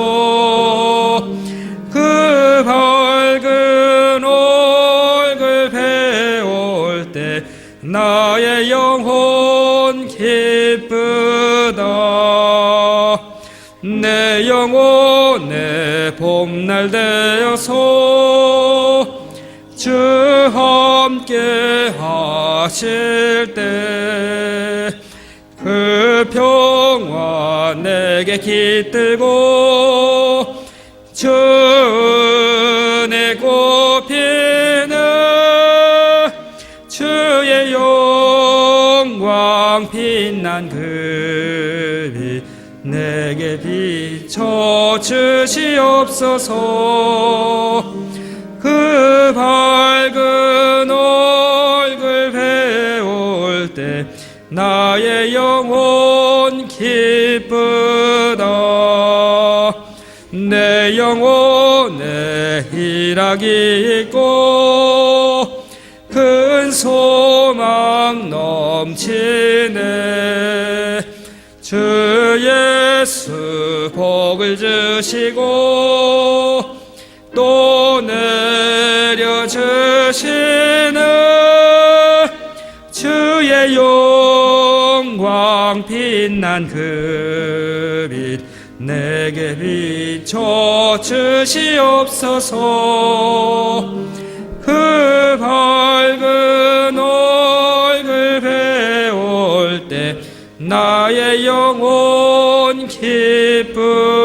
그 밝은 얼굴 배울 때 나의 영혼 기쁘다. 내 영혼의 봄날 되어서 주 함께 하실 때 그 평화 내게 깃들고 주 은혜 굽히는 주의 영광 빛난 그 빛 내게 비춰 주시옵소서. 그 밝은 얼굴 배울 때 나의 영혼 기쁘다. 내 영혼에 희락이 있고 큰 소망 넘치네. 주 예수 복을 주시고 또 내려주시는 주의 영광 빛난 그 빛 내게 비춰 주시옵소서. 그 밝은 얼굴 배울 때 나의 영혼 기쁘다.